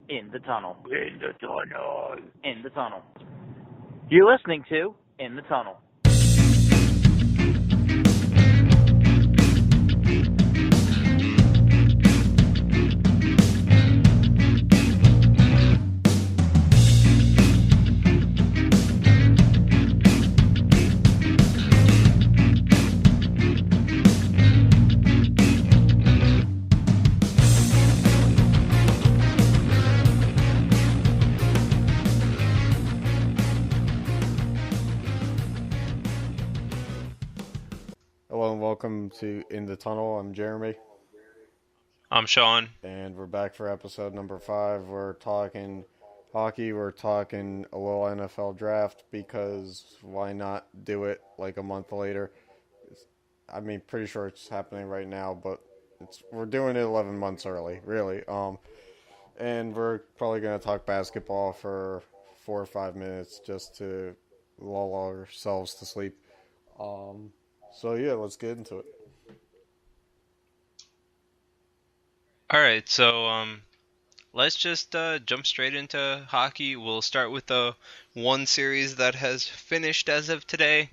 In the tunnel. In the tunnel. In the tunnel. You're listening to In the Tunnel. Hello and welcome to In the Tunnel. I'm Jeremy. I'm Shaan. And we're back for episode number 5. We're talking hockey. We're talking a little NFL draft because why not do it like a month later? Pretty sure it's happening right now, but we're doing it 11 months early, really. And we're probably going to talk basketball for 4 or 5 minutes just to lull ourselves to sleep. So yeah, let's get into it. All right, so let's just jump straight into hockey. We'll start with the one series that has finished as of today.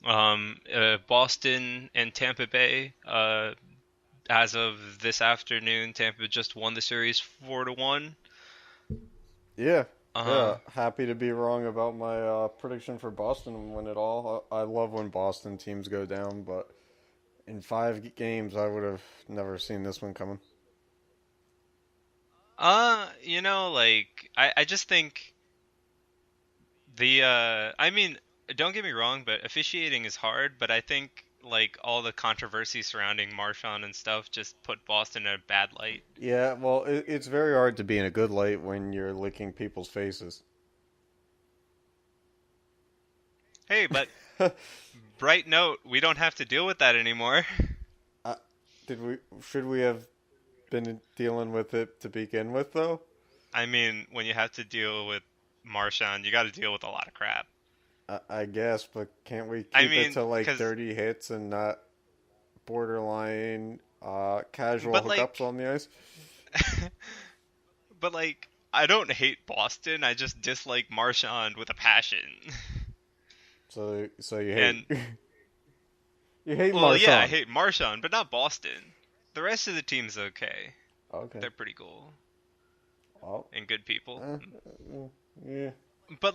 Boston and Tampa Bay. As of this afternoon, Tampa just won the series 4-1. Yeah. Yeah, happy to be wrong about my prediction for Boston and win it all. I love when Boston teams go down, but in 5 games, I would have never seen this one coming. I just think don't get me wrong, but officiating is hard, but I think all the controversy surrounding Marchand and stuff just put Boston in a bad light. Yeah, well, it's very hard to be in a good light when you're licking people's faces. Hey, but bright note, we don't have to deal with that anymore. Should we have been dealing with it to begin with, though? I mean, when you have to deal with Marchand, you got to deal with a lot of crap. I guess, but can't we keep it to dirty hits and not borderline casual hookups on the ice? But I don't hate Boston. I just dislike Marchand with a passion. So you hate you hate Well, Marchand. Yeah, I hate Marchand, but not Boston. The rest of the team's okay. Okay. They're pretty cool. Oh. And good people. Yeah. But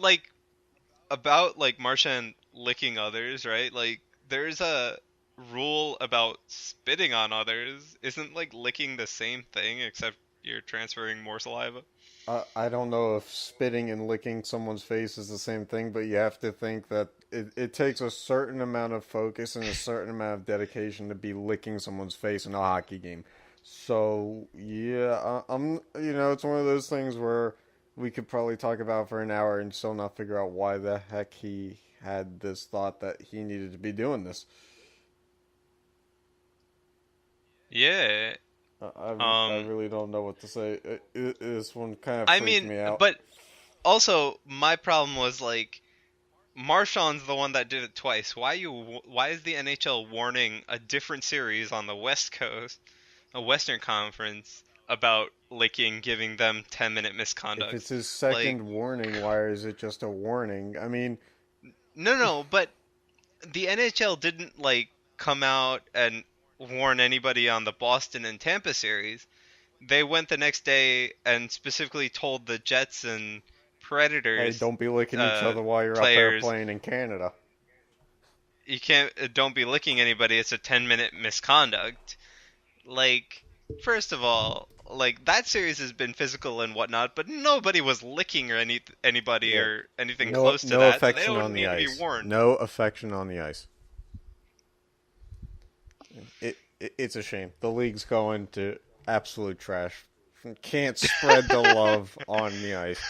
about Marchand licking others, right? There's a rule about spitting on others. Isn't licking the same thing except you're transferring more saliva? I don't know if spitting and licking someone's face is the same thing, but you have to think that it takes a certain amount of focus and a certain amount of dedication to be licking someone's face in a hockey game. So yeah, it's one of those things where we could probably talk about for an hour and still not figure out why the heck he had this thought that he needed to be doing this. Yeah. I really don't know what to say. This one kind of freaked me out. But also, my problem was Marchand's the one that did it twice. Why is the NHL warning a different series on the West Coast, a Western Conference, about licking, giving them 10-minute misconduct? If it's his second warning, why is it just a warning? I mean... No, but the NHL didn't, come out and warn anybody on the Boston and Tampa series. They went the next day and specifically told the Jets and Predators... Hey, don't be licking each other while you're out there playing in Canada. You can't... Don't be licking anybody. It's a 10-minute misconduct. First of all... that series has been physical and whatnot, but nobody was licking or anybody or anything close to that. No affection on the ice. To be warned. No affection on the ice. It's a shame. The league's going to absolute trash. Can't spread the love on the ice.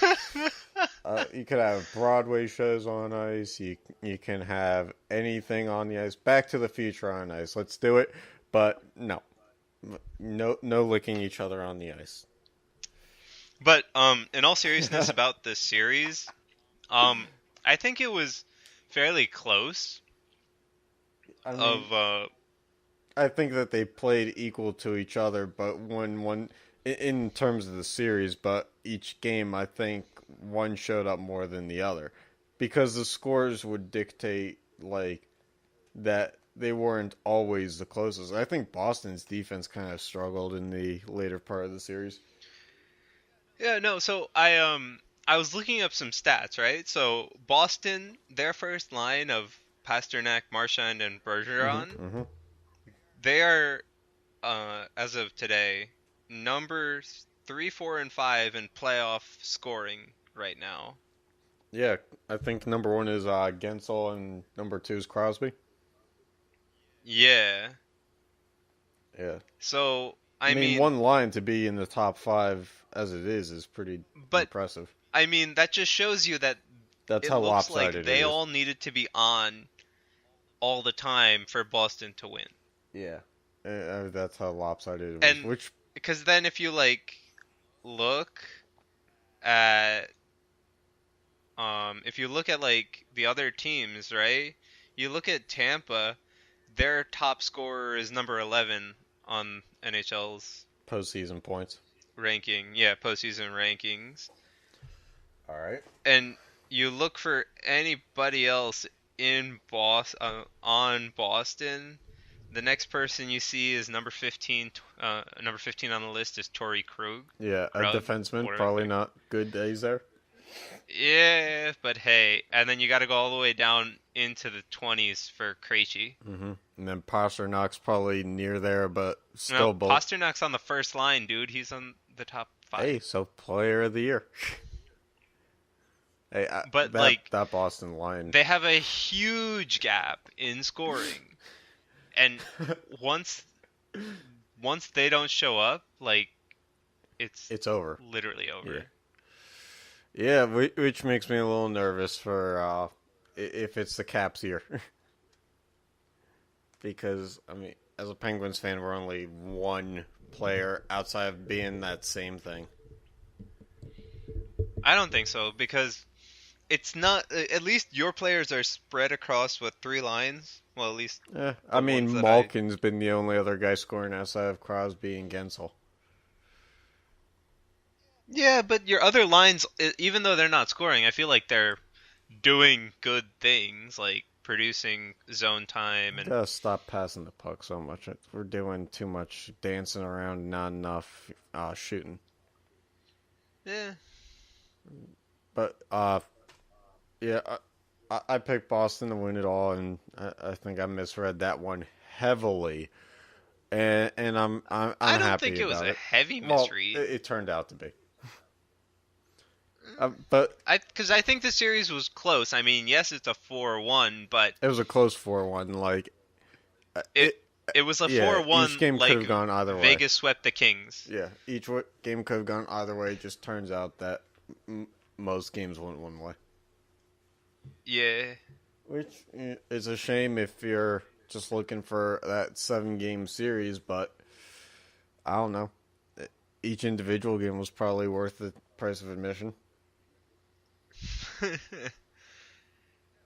You could have Broadway shows on ice. You can have anything on the ice. Back to the Future on ice. Let's do it. But no licking each other on the ice. But in all seriousness about this series, I think it was fairly close. I think that they played equal to each other, but when in terms of the series, but each game I think one showed up more than the other because the scores would dictate like that they weren't always the closest. I think Boston's defense kind of struggled in the later part of the series. Yeah, no, so I was looking up some stats, right? So Boston, their first line of Pasternak, Marchand, and Bergeron, Mm-hmm. they are as of today numbers 3, 4, and 5 in playoff scoring right now. Yeah, I think number one is Gensel and number two is Crosby. Yeah. Yeah. So I mean, one line to be in the top five as it is pretty but impressive. I mean that just shows you that That's it how looks like lopsided they it is. all needed to be on all the time for Boston to win. Yeah, that's how lopsided it was. And Which because then if you like look at if you look at like the other teams, right? You look at Tampa, their top scorer is number 11 on NHL's postseason points. ranking. Yeah, postseason rankings. All right. And you look for anybody else in on Boston. The next person you see is number 15. Number 15 on the list is Torrey Krug. Yeah, a defenseman. Probably not good days there. Yeah, but hey, and then you got to go all the way down into the 20s for Krejci. Mm-hmm. And then Pasternak's probably near there, but still No, Pasternak's on the first line, dude. He's on the top 5. Hey, so player of the year. Hey, but that Boston line, they have a huge gap in scoring, and once they don't show up, like it's over. Literally over. Yeah, which makes me a little nervous for if it's the Caps year. Because, I mean, as a Penguins fan, we're only one player outside of being that same thing. I don't think so, because it's not... At least your players are spread across, 3 lines? Well, at least... I mean, Malkin's been the only other guy scoring outside of Crosby and Gensel. Yeah, but your other lines, even though they're not scoring, I feel like they're doing good things, like producing zone time. And gotta stop passing the puck so much. We're doing too much dancing around, not enough shooting. Yeah. But, yeah, I picked Boston to win it all, and I think I misread that one heavily. And I'm happy about it. I don't think it was a heavy misread. Well, it turned out to be. But because I think the series was close. I mean, yes, it's a 4-1, but it was a close 4-1. Like it was a 4-1. Each game could have gone either way. Vegas swept the Kings. Yeah, each game could have gone either way. It just turns out that most games went one way. Yeah, which is a shame if you're just looking for that 7-game series. But I don't know. Each individual game was probably worth the price of admission.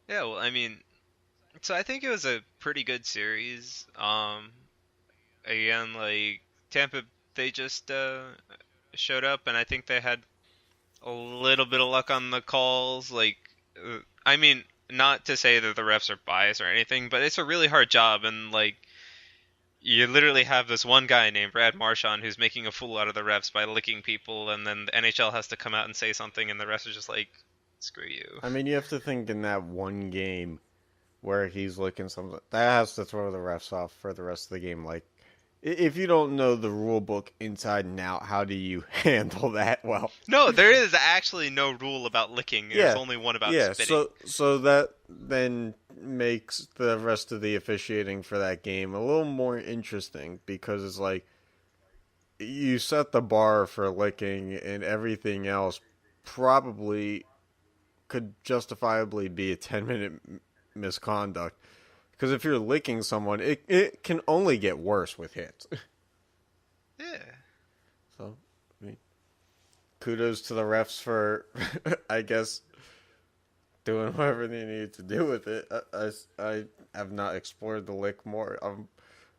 Yeah, well, I mean, so I think it was a pretty good series. Again, like Tampa, they just showed up, and I think they had a little bit of luck on the calls. Like, I mean, not to say that the refs are biased or anything, but it's a really hard job, and like, you literally have this one guy named Brad Marchand who's making a fool out of the refs by licking people, and then the NHL has to come out and say something, and the refs are just like, screw you. I mean, you have to think in that one game where he's licking something, that has to throw the refs off for the rest of the game. Like, if you don't know the rule book inside and out, how do you handle that well? No, there is actually no rule about licking. There's only one about spitting. So that then makes the rest of the officiating for that game a little more interesting, because it's like you set the bar for licking, and everything else probably could justifiably be a 10-minute misconduct. Because if you're licking someone, it can only get worse with hits. Yeah. So, I mean, kudos to the refs for, I guess, doing whatever they needed to do with it. I have not explored the lick more.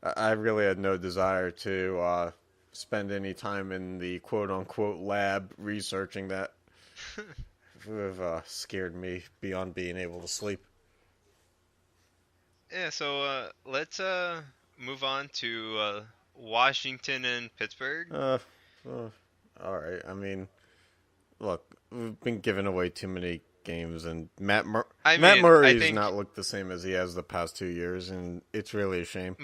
I really had no desire to spend any time in the quote-unquote lab researching that. Would have scared me beyond being able to sleep. Yeah, so let's move on to Washington and Pittsburgh. Uh, all right. I mean, look, we've been giving away too many games, and Matt I Murray's think, not looked the same as he has the past 2 years, and it's really a shame.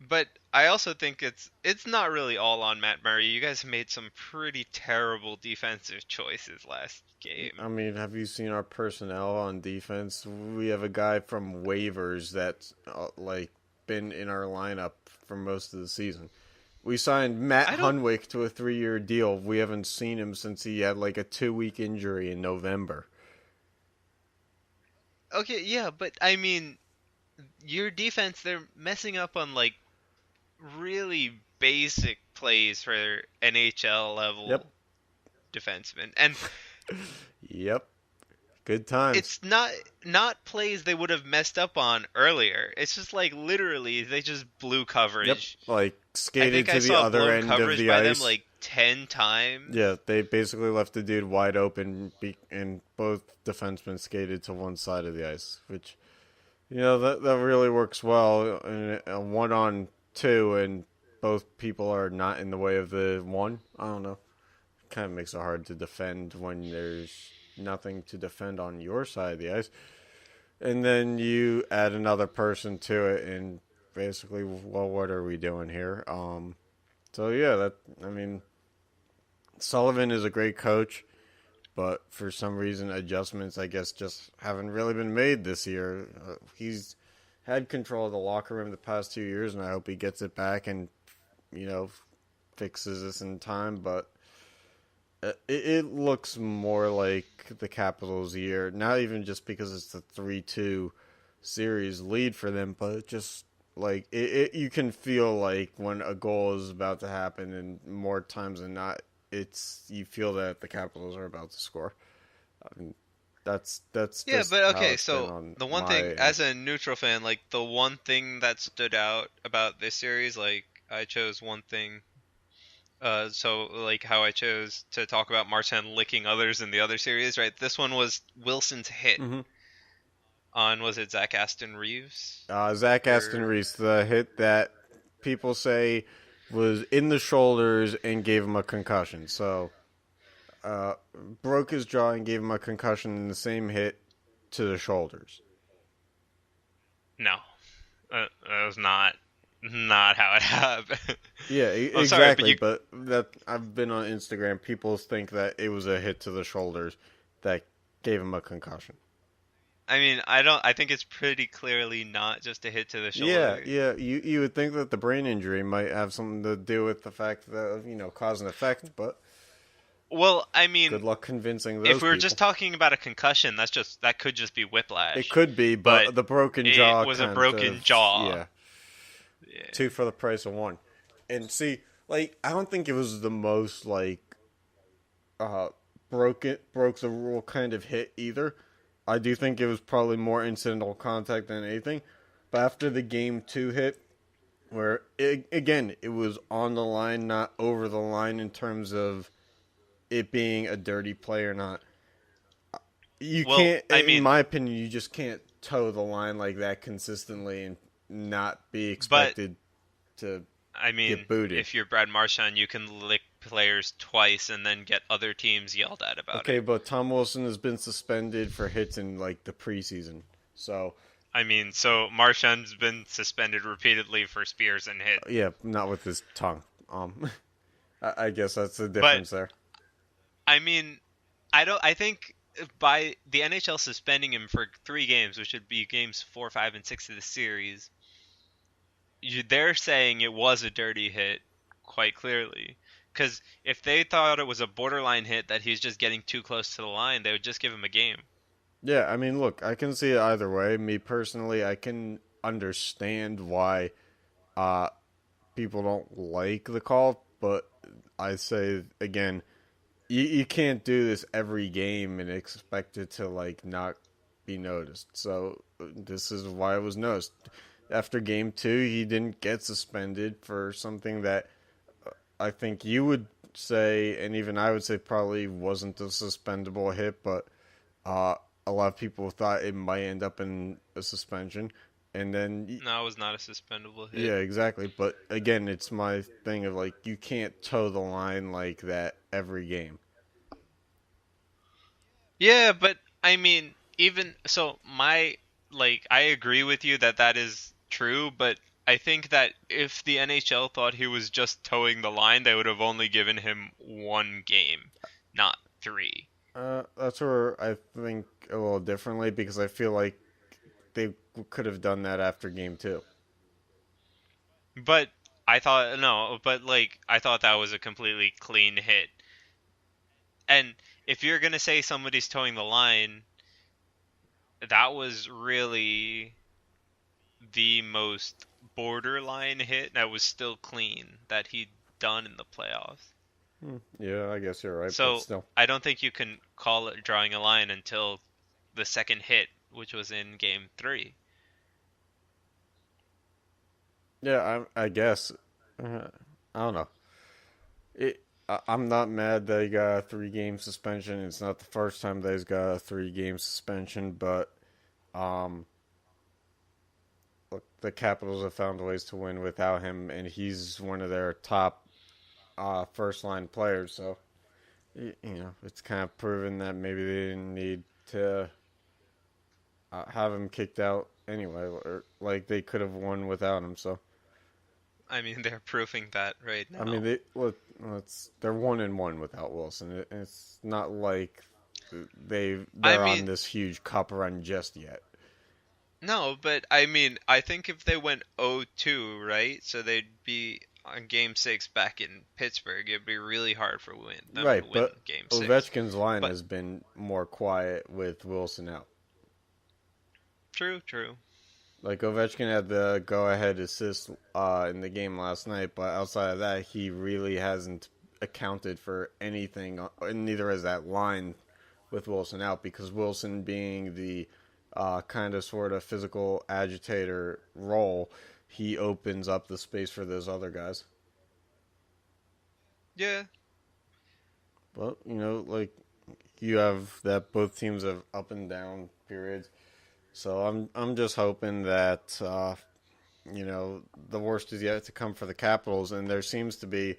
but I also think it's not really all on Matt Murray. You guys made some pretty terrible defensive choices last game. I mean, have you seen our personnel on defense? We have a guy from waivers that's been in our lineup for most of the season. We signed Matt Hunwick to a 3-year deal. We haven't seen him since he had like a 2-week injury in November. Okay, yeah, but I mean, your defense, they're messing up on like really basic plays for NHL level defensemen. And Yep. Good times. it's not plays they would have messed up on earlier. It's just like literally they just blew coverage. Yep. Like skated I to think the I saw other blown end of coverage the by ice. them like 10 times. Yeah, they basically left the dude wide open, and both defensemen skated to one side of the ice, which, that really works well in a 1-on-2, and both people are not in the way of the one. I don't know. Kind of makes it hard to defend when there's nothing to defend on your side of the ice. And then you add another person to it, and basically, well, what are we doing here? So yeah, Sullivan is a great coach, but for some reason, adjustments, I guess, just haven't really been made this year. He's had control of the locker room the past 2 years, and I hope he gets it back and, fixes this in time. But it looks more like the Capitals' year, not even just because it's the 3-2 series lead for them, but just like you can feel like when a goal is about to happen, and more times than not, you feel that the Capitals are about to score. I mean, that's Yeah, just but how okay, it's been so on the one my thing, end. as a neutral fan, like the one thing that stood out about this series, like I chose one thing. So like how I chose to talk about Marchand licking others in the other series, right? This one was Wilson's hit Mm-hmm. on, was it Zach Aston Reeves? Zach Aston Reese, the hit that people say was in the shoulders and gave him a concussion. So, broke his jaw and gave him a concussion in the same hit to the shoulders. No, that was not how it happened. Yeah, I'm exactly. sorry, but But that I've been on Instagram. People think that it was a hit to the shoulders that gave him a concussion. I mean, I think it's pretty clearly not just a hit to the shoulder. Yeah. You would think that the brain injury might have something to do with the fact that cause and effect, but Well, I mean, good luck convincing those if we were people. just talking about a concussion, that could just be whiplash. It could be, but the broken jaw. It was a broken jaw. Yeah. 2 for the price of 1. And see, I don't think it was the most broke the rule kind of hit either. I do think it was probably more incidental contact than anything. But after the game 2 hit, where it was on the line, not over the line in terms of it being a dirty play or not. In my opinion, you just can't toe the line like that consistently and not be expected to get booted. If you're Brad Marchand, you can lick players twice and then get other teams yelled at about it. Okay, but Tom Wilson has been suspended for hits in the preseason. So so Marchand's been suspended repeatedly for spears and hits. Yeah, not with his tongue. I guess that's the difference there. I think by the NHL suspending him for 3 games, which would be games 4, 5, and 6 of the series, they're saying it was a dirty hit quite clearly. Because if they thought it was a borderline hit that he's just getting too close to the line, they would just give him a game. Yeah, look, I can see it either way. Me personally, I can understand why people don't like the call, but I say again, you can't do this every game and expect it to not be noticed. So this is why it was noticed. After game 2, he didn't get suspended for something that I think you would say, and even I would say, probably wasn't a suspendable hit, but uh, a lot of people thought it might end up in a suspension. And then, No, it was not a suspendable hit. yeah, exactly. But again, it's my thing of like, you can't toe the line like that every game. Yeah, but I mean, even so, I agree with you that that is true, but I think that if the NHL thought he was just towing the line, they would have only given him one game, not three. That's where I think a little differently because I feel like they could have done that after game two. But I thought no, but like I thought that was a completely clean hit. And if you're gonna say somebody's towing the line, that was really the most borderline hit that was still clean that he'd done in the playoffs. Yeah, I guess you're right, but So still. I don't think you can call it drawing a line until the second hit, which was in game three. Yeah, I guess. I don't know. I'm not mad that he got a 3 game suspension. It's not the first time that he's got a 3 game suspension, but um, look, the Capitals have found ways to win without him, and he's one of their top first line players. So it's kind of proven that maybe they didn't need to have him kicked out anyway, or like they could have won without him. So I mean, they're proving that right I mean, now. they're 1-1 without Wilson. It's not like I they're on mean, this huge cup run just yet. no, but I mean, I think if they went 0-2, right? So they'd be on game 6 back in Pittsburgh. It'd be really hard for them Right, to win but game 6. Ovechkin's line But has been more quiet with Wilson out. true, true. Like Ovechkin had the go-ahead assist in the game last night, but outside of that, he really hasn't accounted for anything, and neither has that line with Wilson out because Wilson being the kind of sort of physical agitator role, he opens up the space for those other guys. Yeah. But like you have that both teams have up and down periods. So I'm just hoping that the worst is yet to come for the Capitals, and there seems to be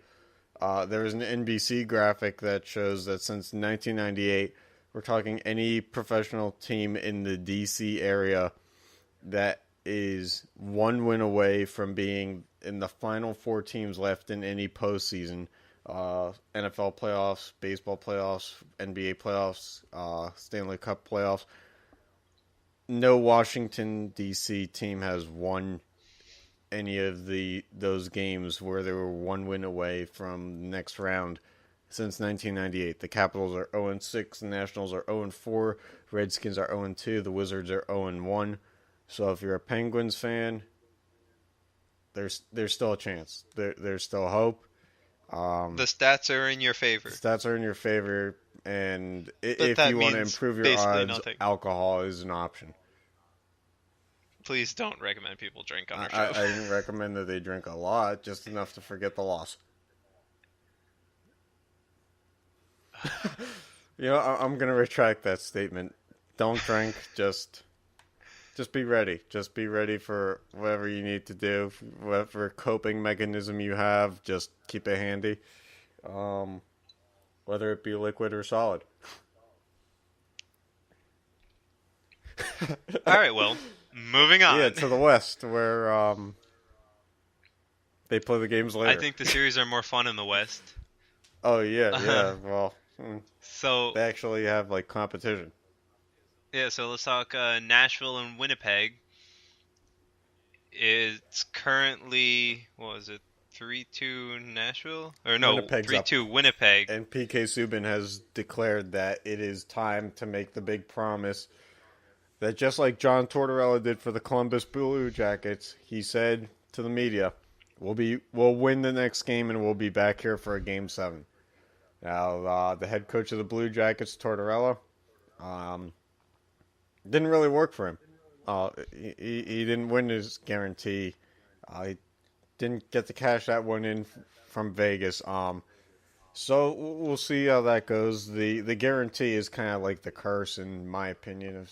there is an NBC graphic that shows that since 1998, we're talking any professional team in the DC area that is 1 win away from being in the final 4 teams left in any postseason. NFL playoffs, baseball playoffs, NBA playoffs, Stanley Cup playoffs. No Washington D.C. team has won any of those games where they were 1 win away from the next round since 1998. The Capitals are 0-6, the Nationals are 0-4, Redskins are 0-2, the Wizards are 0-1. So if you're a Penguins fan, there's still a chance. There's still hope. The stats are in your favor. Stats are in your favor, and But if that you want to means improve your basically odds, nothing. alcohol is an option. Please don't recommend people drink on our I show. didn't recommend that they drink a lot, just enough to forget the loss. I'm gonna retract that statement. Don't drink. Just be ready. Just be ready for whatever you need to do, whatever coping mechanism you have. Just keep it handy, whether it be liquid or solid. All right, well, moving on. Yeah, to the West, where they play the games later. I think the series are more fun in the West. Oh yeah. Well, So they actually have like competition. yeah, so let's talk Nashville and Winnipeg. It's currently what was it, 3-2 Nashville? Or no, Winnipeg's up. 3-2 Winnipeg. And PK Subban has declared that it is time to make the big promise that just like John Tortorella did for the Columbus Blue Jackets, he said to the media, we'll win the next game and we'll be back here for a game 7. Now, the head coach of the Blue Jackets, Tortorella, didn't really work for him. He didn't win his guarantee. didn't get to cash that one in from Vegas. So we'll see how that goes. The guarantee is kind of like the curse, in my opinion.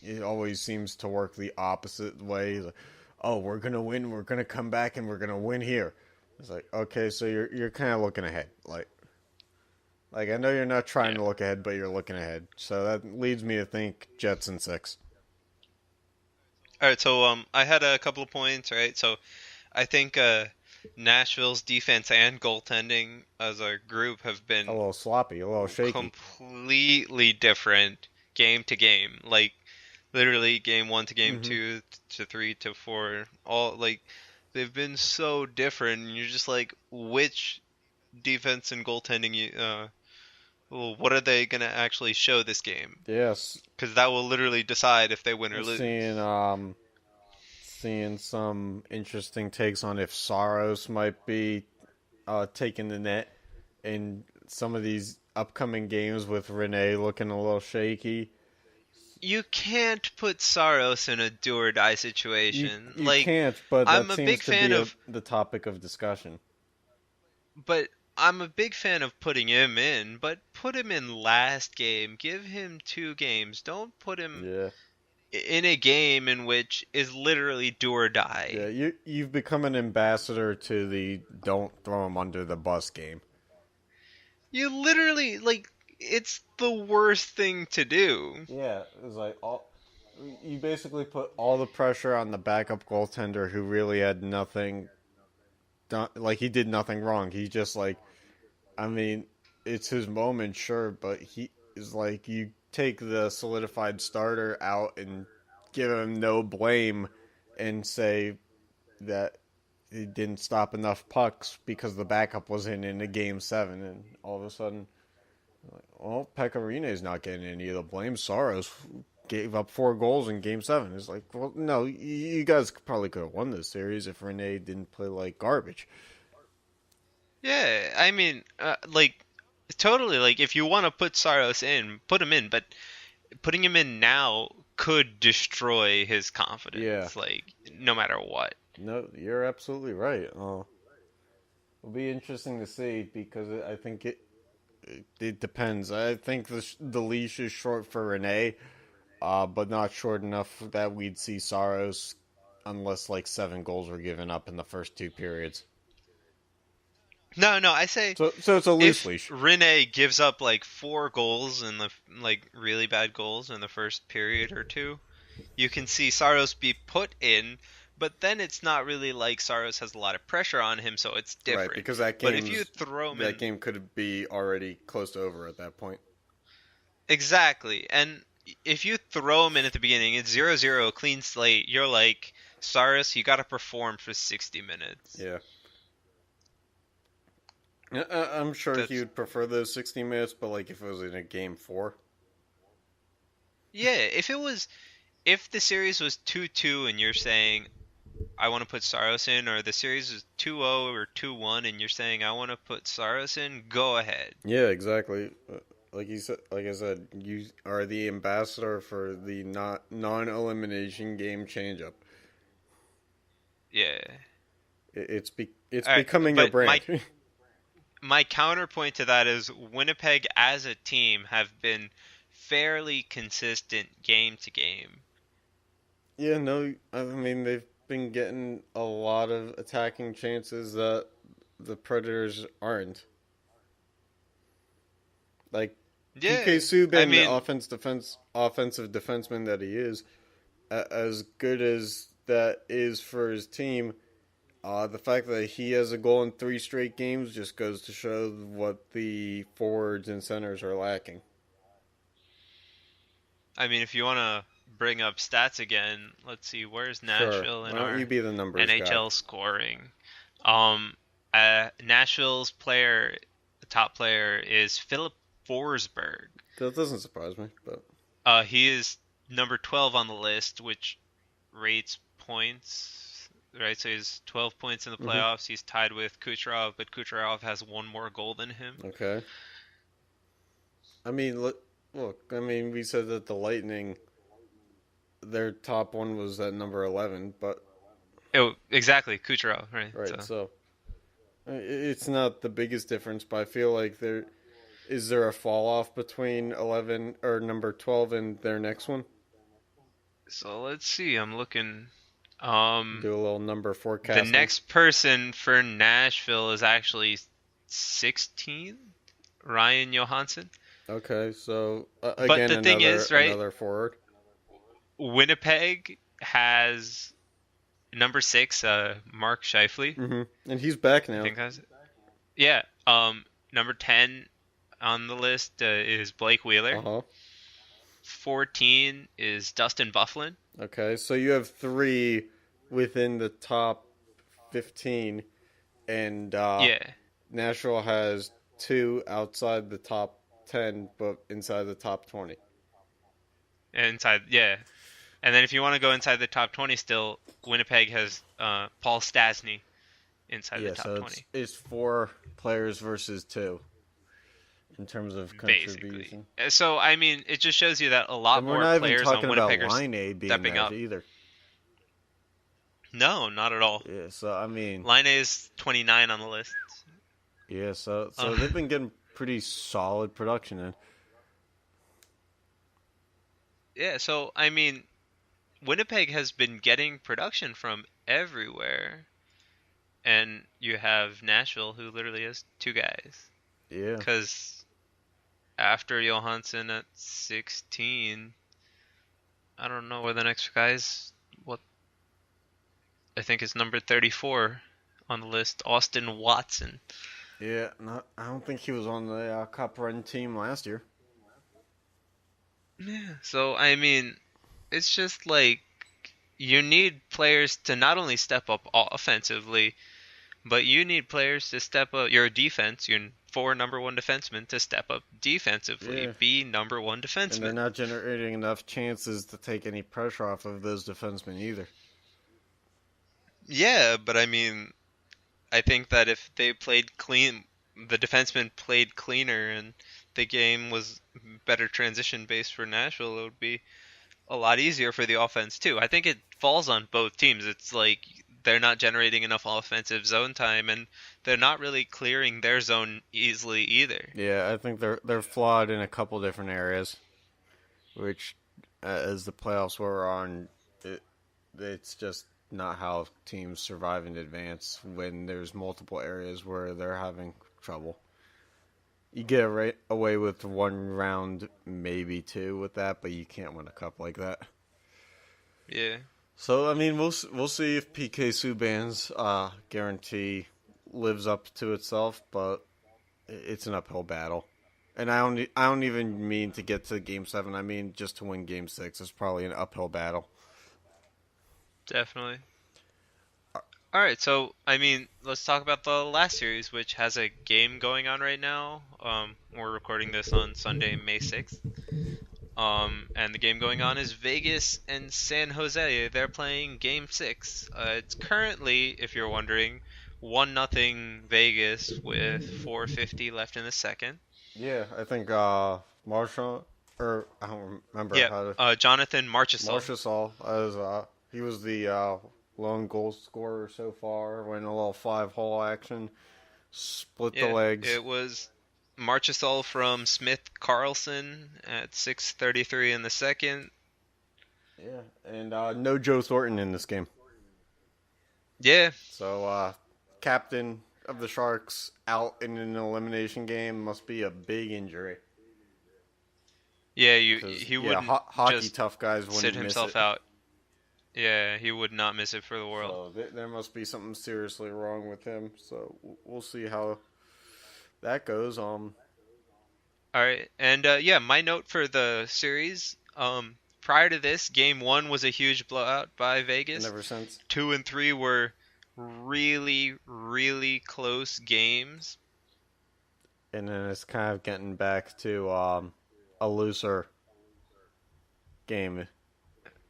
It always seems to work the opposite way. Like, oh, we're gonna win. We're gonna come back, and we're gonna win here. It's like, okay, so you're kind of looking ahead. Like I know you're not trying Yeah. to look ahead, but you're looking ahead. So that leads me to think Jets in 6. All right, so I had a couple of points, right? So I think Nashville's defense and goaltending as a group have A been little sloppy, a little shaky. completely different game to game. Like literally game 1 to game Mm-hmm. 2 to 3 to 4, all like they've been so different. And you're just like, which defense and goaltending well, what are they gonna actually show this game? Yes, Because that will literally decide if they win or seeing lose. seeing some interesting takes on if Saros might be taking the net in some of these upcoming games with Rene looking a little shaky. You can't put Saros in a do or die You situation. you Like, can't, but I'm that a seems big to fan be of, the topic of discussion. but I'm a big fan of putting him in, but put him in last game. Give him 2 games. Don't put him Yeah, in a game in which is literally do or yeah. die. You've become an ambassador to the "don't throw him under the bus" game. You literally, like, it's the worst thing to do. Yeah, it's like all you basically put all the pressure on the backup goaltender who really had nothing done. Like he did nothing wrong. He just like, I mean, it's his moment, sure, but he is like you take the solidified starter out and give him no blame and say that he didn't stop enough pucks because the backup was in a game 7, and all of a sudden, well, Pekarine's not getting any of the blame. Saros gave up 4 goals in game 7. It's like, well, no, you guys probably could have won this series if Rene didn't play like garbage. Yeah, I mean, like, totally, like, if you want to put Saros in, put him in, but putting him in now could destroy his Yeah, confidence, like, no matter what. no, you're absolutely right. It'll be interesting to see because I think it depends. I think the leash is short for Rene, but not short enough that we'd see Saros unless like 7 goals were given up in the first 2 periods. No, no, I say So it's a loose if leash. Rene gives up like 4 goals in the like really bad goals in the first period or two, you can see Saros be put in, but then it's not really like Saros has a lot of pressure on him, so it's Right, different. because But if you throw him that in game could be already close to over at that point. exactly, and if you throw him in at the beginning, it's 0-0, clean slate. You're like, Saros, you got to perform for 60 minutes. Yeah. I'm sure he That's would prefer those 60 minutes, but like if it was in a game 4. yeah. If the series was 2-2 and you're saying I want to put Saros in, or the series is 2-0 or 2-1 and you're saying I want to put Saros in, go ahead. Yeah, exactly. Like I said, you are the ambassador for the not non-elimination game changeup. Yeah. It's All right, becoming your but my brand. my counterpoint to that is Winnipeg as a team have been fairly consistent game to game. Yeah, no, I mean they've been getting a lot of attacking chances that the Predators aren't. Like PK Yeah, I Subban, the mean, offensive defenseman that he is, as good as that is for his team, the fact that he has a goal in 3 straight games just goes to show what the forwards and centers are lacking. if you want to bring up stats again, let's see, where's Sure, Nashville in why don't you our be the numbers guy? NHL scoring? Um, Nashville's the top player is Philip Forsberg. That doesn't surprise me, but He is number 12 on the list, which rates points, right? So he's 12 points in the hmm playoffs. He's tied with Kucherov, but Kucherov has 1 more goal than him. okay. I mean, look. I mean, we said that the Lightning, their top one was at number 11, but Oh, exactly, Kucherov, right? Right. So So it's not the biggest difference, but I feel like there a fall off between 11 or number 12 and their next one. let's see. I'm looking. Um, Do a little number the forecasting. next person for Nashville is actually 16, Ryan Johansson. Okay, so But again the thing is, right? another forward. Winnipeg has number 6, Mark Scheifele. And he's back I now. think that's it. Yeah. Number 10 on the list is Blake Wheeler. Uh huh. 14 is Dustin Byfuglien. Okay, so you have three within the top 15, and Yeah. Nashville has two outside the top 10, but inside the top 20. Inside, yeah. And then if you want to go inside the top 20 still, Winnipeg has Paul Stastny inside the Yeah, top so 20. it's four players versus two in terms of Basically. contribution. So, I mean, it just shows you that a lot And we're more not even players on talking Winnipeg about are Line A being stepping there up. either. No, not at all. Yeah, so I mean, Line A is 29 on the list. yeah, so they've been getting pretty solid production in. Yeah, so, I mean, Winnipeg has been getting production from everywhere. And you have Nashville, who literally has 2 guys. Yeah. Because after Johansson at 16, I don't know where the next guy's. What I think is number 34 on the list, Austin Watson. Yeah, I don't think he was on the Cup run team last year. Yeah. So I mean, it's just like you need players to not only step up offensively, but you need players to step up your defense. Your 4 number 1 defensemen to step up defensively. Yeah. Be number 1 defenseman. And they're not generating enough chances to take any pressure off of those defensemen either. Yeah, but I mean, I think that if they played clean, the defensemen played cleaner, and the game was better transition based for Nashville, it would be a lot easier for the offense too. I think it falls on both teams. It's like they're not generating enough offensive zone time, and they're not really clearing their zone easily either. Yeah, I think they're flawed in a couple different areas, which as the playoffs were on, it's just not how teams survive and advance when there's multiple areas where they're having trouble. You get away with one round, maybe two with that, but you can't win a cup like that. Yeah. So I mean, we'll see if PK Subban's guarantee lives up to itself, but it's an uphill battle. And I don't even mean to get to Game 7. I mean just to win Game 6 is probably an uphill battle. Definitely. All right, so I mean, let's talk about the last series, which has a game going on right now. We're recording this on Sunday, May 6th. And the game going on is Vegas and San Jose. They're playing Game 6. It's currently, if you're wondering, 1-0 Vegas with 4:50 left in the second. Yeah, I think Marshall, or I don't remember how to. Yeah, Jonathan Marchessault. Marchessault, as he was the lone goal scorer so far. Went a little 5-hole action, split the legs. It was Marchessault from Smith Carlson at 6:33 in the second. Yeah, and no Joe Thornton in this game. Yeah. So captain of the Sharks out in an elimination game must be a big injury. Yeah, he wouldn't hockey just tough guys wouldn't sit miss himself it. out. Yeah, he would not miss it for the world. So there must be something seriously wrong with him. So we'll see how that goes. All right, and my note for the series. Prior to this, Game 1 was a huge blowout by Vegas. And ever since 2 and 3 were really, really close games. And then it's kind of getting back to a looser game.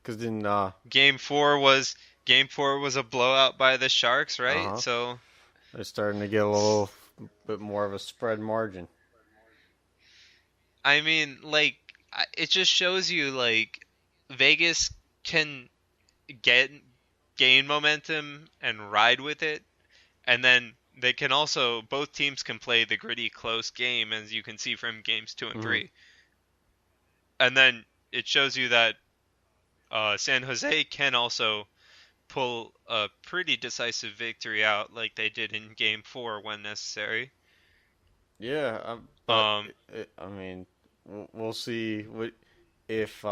Because then Game 4 was a blowout by the Sharks, right? So they're starting to get a little bit more of a spread margin. I mean, like, it just shows you, like, Vegas can get gain momentum and ride with it, and then they can also, both teams can play the gritty close game, as you can see from games 2 and 3. And then it shows you that San Jose can also pull a pretty decisive victory out, like they did in Game 4 when necessary. Yeah, but I mean, we'll see if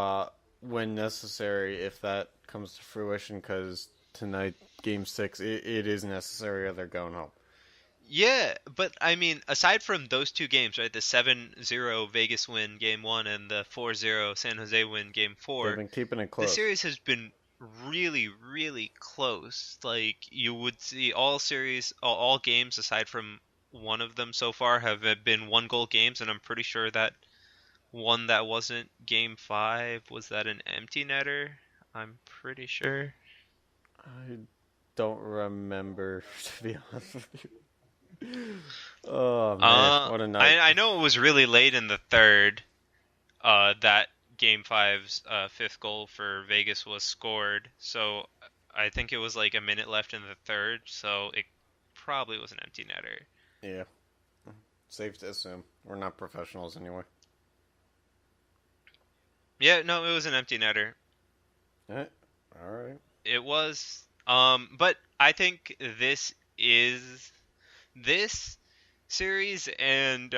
when necessary, if that comes to fruition. Because tonight, Game 6, it is necessary, or they're going home. Yeah, but I mean, aside from those two games, right, the 7-0 Vegas win Game 1 and the 4-0 San Jose win Game 4, they've been keeping it close. The series has been really, really close. Like, you would see all games aside from one of them so far have been 1-goal games, and I'm pretty sure that one that wasn't Game 5, was that an empty netter? I'm pretty sure. I don't remember, to be honest with you. Oh man, what a night! I know it was really late in the third. That Game 5's fifth goal for Vegas was scored, so I think it was like a minute left in the third, so it probably was an empty netter. Yeah, safe to assume. We're not professionals anyway. Yeah, no, it was an empty netter. All right. It was. But I think this series and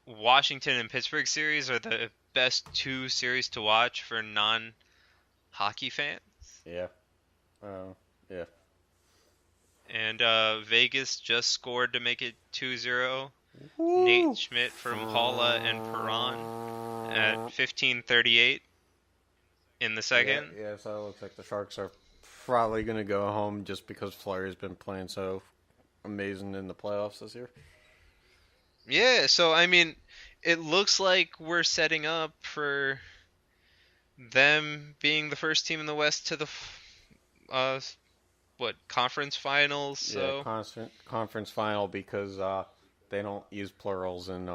Washington and Pittsburgh series are the best two series to watch for non-hockey fans. Yeah. Yeah. And Vegas just scored to make it 2-0. Woo! Nate Schmidt from Paula and Perron at 15:38 in the second. Yeah, so it looks like the Sharks are probably going to go home just because Fleury's been playing so amazing in the playoffs this year. Yeah, so I mean, it looks like we're setting up for them being the first team in the West to the conference finals. So Yeah, conference final, because they don't use plurals in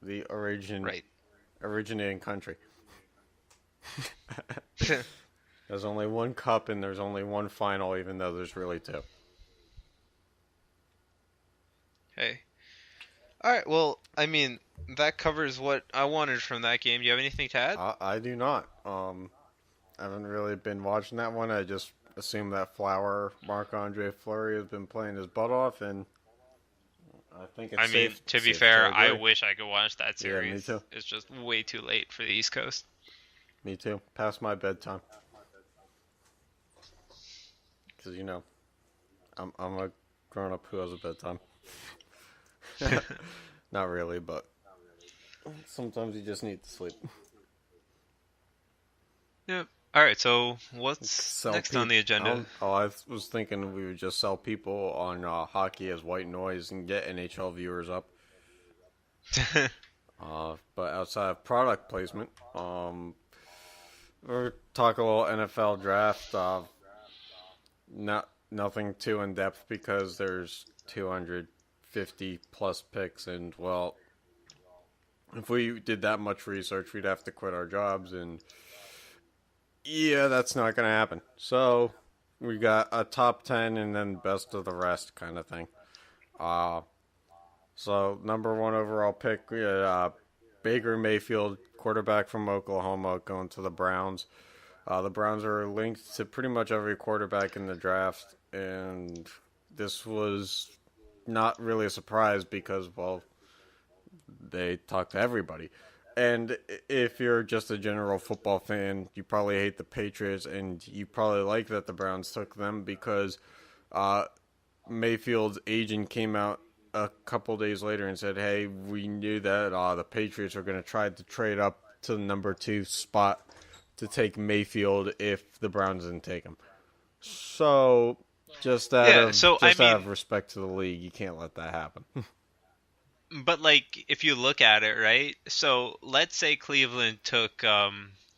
the originating country. There's only one cup and there's only one final, even though there's really two. Hey. Alright, well, I mean, that covers what I wanted from that game. Do you have anything to add? I do not. I haven't really been watching that one. I just assume that Marc-Andre Fleury has been playing his butt off, and I think it's safe. To be fair, I wish I could watch that series. Yeah, me too. It's just way too late for the East Coast. Me too. Past my bedtime. Because, I'm a grown-up who has a bedtime. Not really, but sometimes you just need to sleep. Yep. Alright, so what's next on the agenda? I was thinking we would just sell people on hockey as white noise and get NHL viewers up. But outside of product placement, we're talking a little NFL draft. Nothing too in depth because there's 250 plus picks, and well, if we did that much research, we'd have to quit our jobs, and yeah, that's not going to happen. So we got a top 10 and then best of the rest kind of thing. So number one overall pick, we had Baker Mayfield, quarterback from Oklahoma, going to the Browns. The Browns are linked to pretty much every quarterback in the draft, and this was not really a surprise because, well, they talked to everybody. And if you're just a general football fan, you probably hate the Patriots, and you probably like that the Browns took them because Mayfield's agent came out a couple days later and said, hey, we knew that the Patriots are going to try to trade up to the number 2 spot to take Mayfield if the Browns didn't take him. So, just out of respect to the league, you can't let that happen. But, like, if you look at it, right? So, let's say Cleveland took,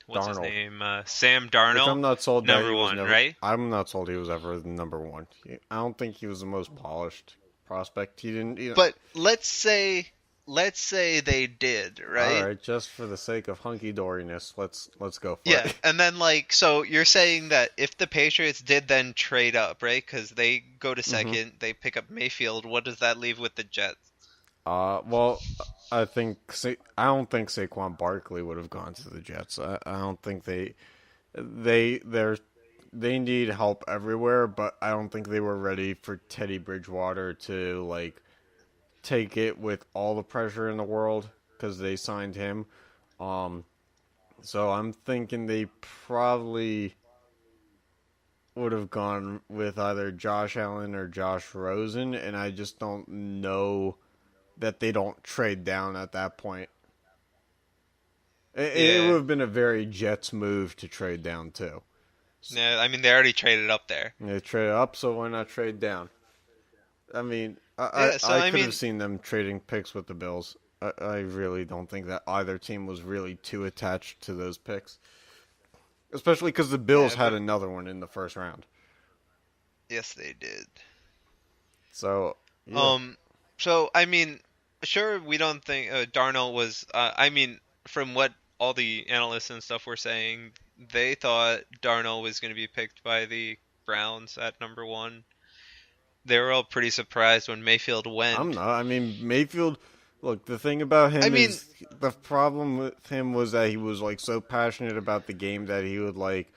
what's his name? Sam Darnold. Which I'm not sold number one, right? I'm not sold he was ever the number one. I don't think he was the most polished prospect. He didn't. But let's say let's say they did, All right? right, just for the sake of hunky-doriness, let's go for Yeah, it. and then so you're saying that if the Patriots did then trade up, right? Because they go to hmm second, they pick up Mayfield. What does that leave with the Jets? Well, I don't think Saquon Barkley would have gone to the Jets. I don't think they're they need help everywhere, but I don't think they were ready for Teddy Bridgewater to like take it with all the pressure in the world because they signed him. Um, so I'm thinking they probably would have gone with either Josh Allen or Josh Rosen, and I just don't know that they don't trade down at that point. It would Yeah. have been a very Jets move to trade down too. No, I mean they already traded up there. They trade up, so why not trade down? I mean, Yeah, so I I could have mean, seen them trading picks with the Bills. I really don't think that either team was really too attached to those picks, especially because the Bills yeah, had but another one in the first round. yes, they did. So yeah, Um, so I mean, sure, we don't think Darnold was. I mean, from what all the analysts and stuff were saying, they thought Darnold was going to be picked by the Browns at number one. They were all pretty surprised when Mayfield I'm went. not. I mean, Mayfield. Look, the thing about I him mean, is the problem with him was that he was like so passionate about the game that he would like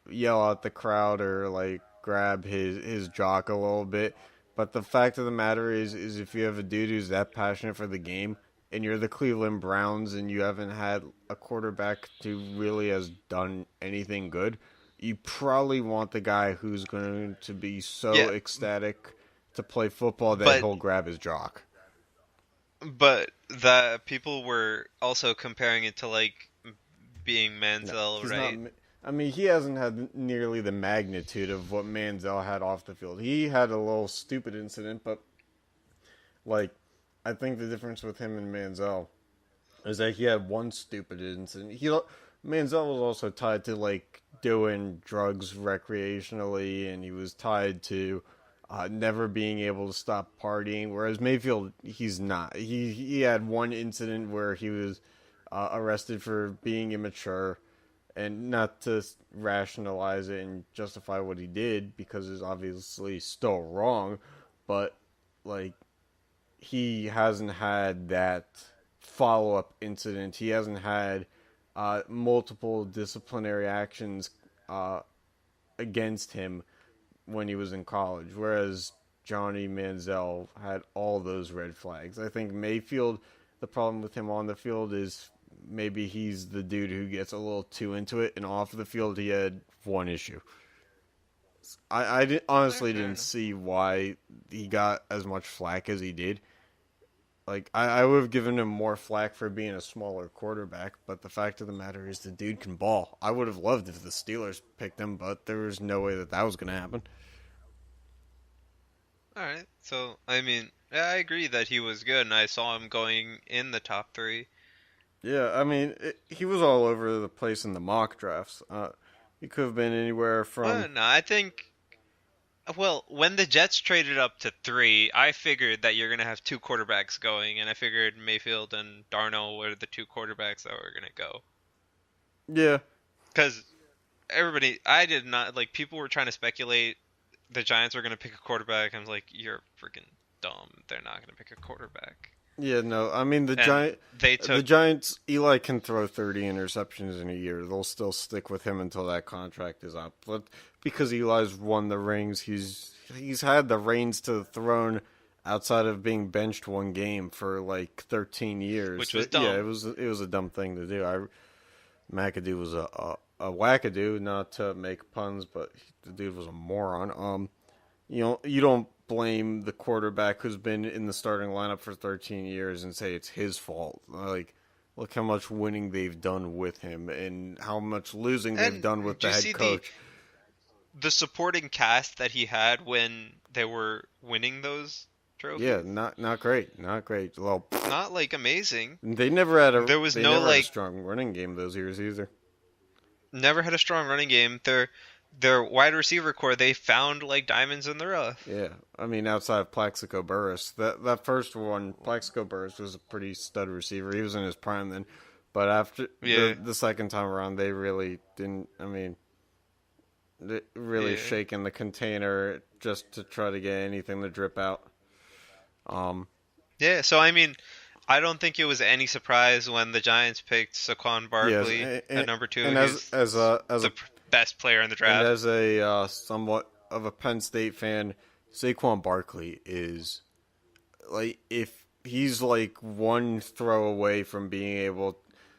yell at the crowd or like grab his jock a little bit. But the fact of the matter is if you have a dude who's that passionate for the game and you're the Cleveland Browns and you haven't had a quarterback who really has done anything good, you probably want the guy who's going to be so yeah, ecstatic to play football that but he'll grab his jock. the people were also comparing it to being No, Manziel, he's not. right? I mean, he hasn't had nearly the magnitude of what Manziel had off the field. He had a little stupid incident, but like, I think the difference with him and Manziel is that he had one stupid incident. Manziel was also tied to like doing drugs recreationally, and he was tied to never being able to stop partying. Whereas Mayfield, he's not. He had one incident where he was arrested for being immature, and not to rationalize it and justify what he did because it's obviously still wrong, but like he hasn't had that follow up incident. He hasn't had multiple disciplinary actions uh, against him when he was in college, whereas Johnny Manziel had all those red flags. I think Mayfield, the problem with him on the field is maybe he's the dude who gets a little too into it, and off the field he had one issue. Honestly Fair didn't enough. see why he got as much flack as he did. Like I would have given him more flack for being a smaller quarterback, but the fact of the matter is the dude can ball. I would have loved if the Steelers picked him, but there was no way that was going to happen. All right. So, I mean, yeah, I agree that he was good, and I saw him going in the top three. Yeah, I mean, he was all over the place in the mock drafts. He could have been anywhere from. No, I think. Well, when the Jets traded up to three, I figured that you're gonna have two quarterbacks going, and I figured Mayfield and Darnold were the two quarterbacks that were gonna go. Yeah, Because I did not people were trying to speculate the Giants were gonna pick a quarterback. I was like, you're freaking dumb. They're not gonna pick a quarterback. yeah, no. I mean, And they the took Giants. Eli can throw 30 interceptions in a year. They'll still stick with him until that contract is up. But because Eli's won the rings, he's had the reins to the throne outside of being benched one game for like 13 years. which was Yeah, dumb. it was a dumb thing to do. McAdoo was a wackadoo, not to make puns, but the dude was a moron. You don't blame the quarterback who's been in the starting lineup for 13 years and say it's his fault. Like, look how much winning they've done with him and how much losing they've And done with do the you head see the coach. the supporting cast that he had when they were winning those Yeah, trophies? not great, not great. Well, Not amazing. they never had There was they no never had a strong running game those years either. never had a strong running game. their wide receiver core, they found like diamonds in the rough. Yeah, I mean, outside of Plaxico Burress, that first one, Plaxico Burress was a pretty stud receiver. He was in his prime then, but after Yeah, the second time around, they really didn't. I mean, they really yeah, shaking the container just to try to get anything to drip out. Um, yeah. So I mean, I don't think it was any surprise when the Giants picked Saquon yes, Barkley at number two. and He's as the a best player in the and draft. as a somewhat of a Penn State fan, Saquon Barkley is like if he's like one throw away from being able,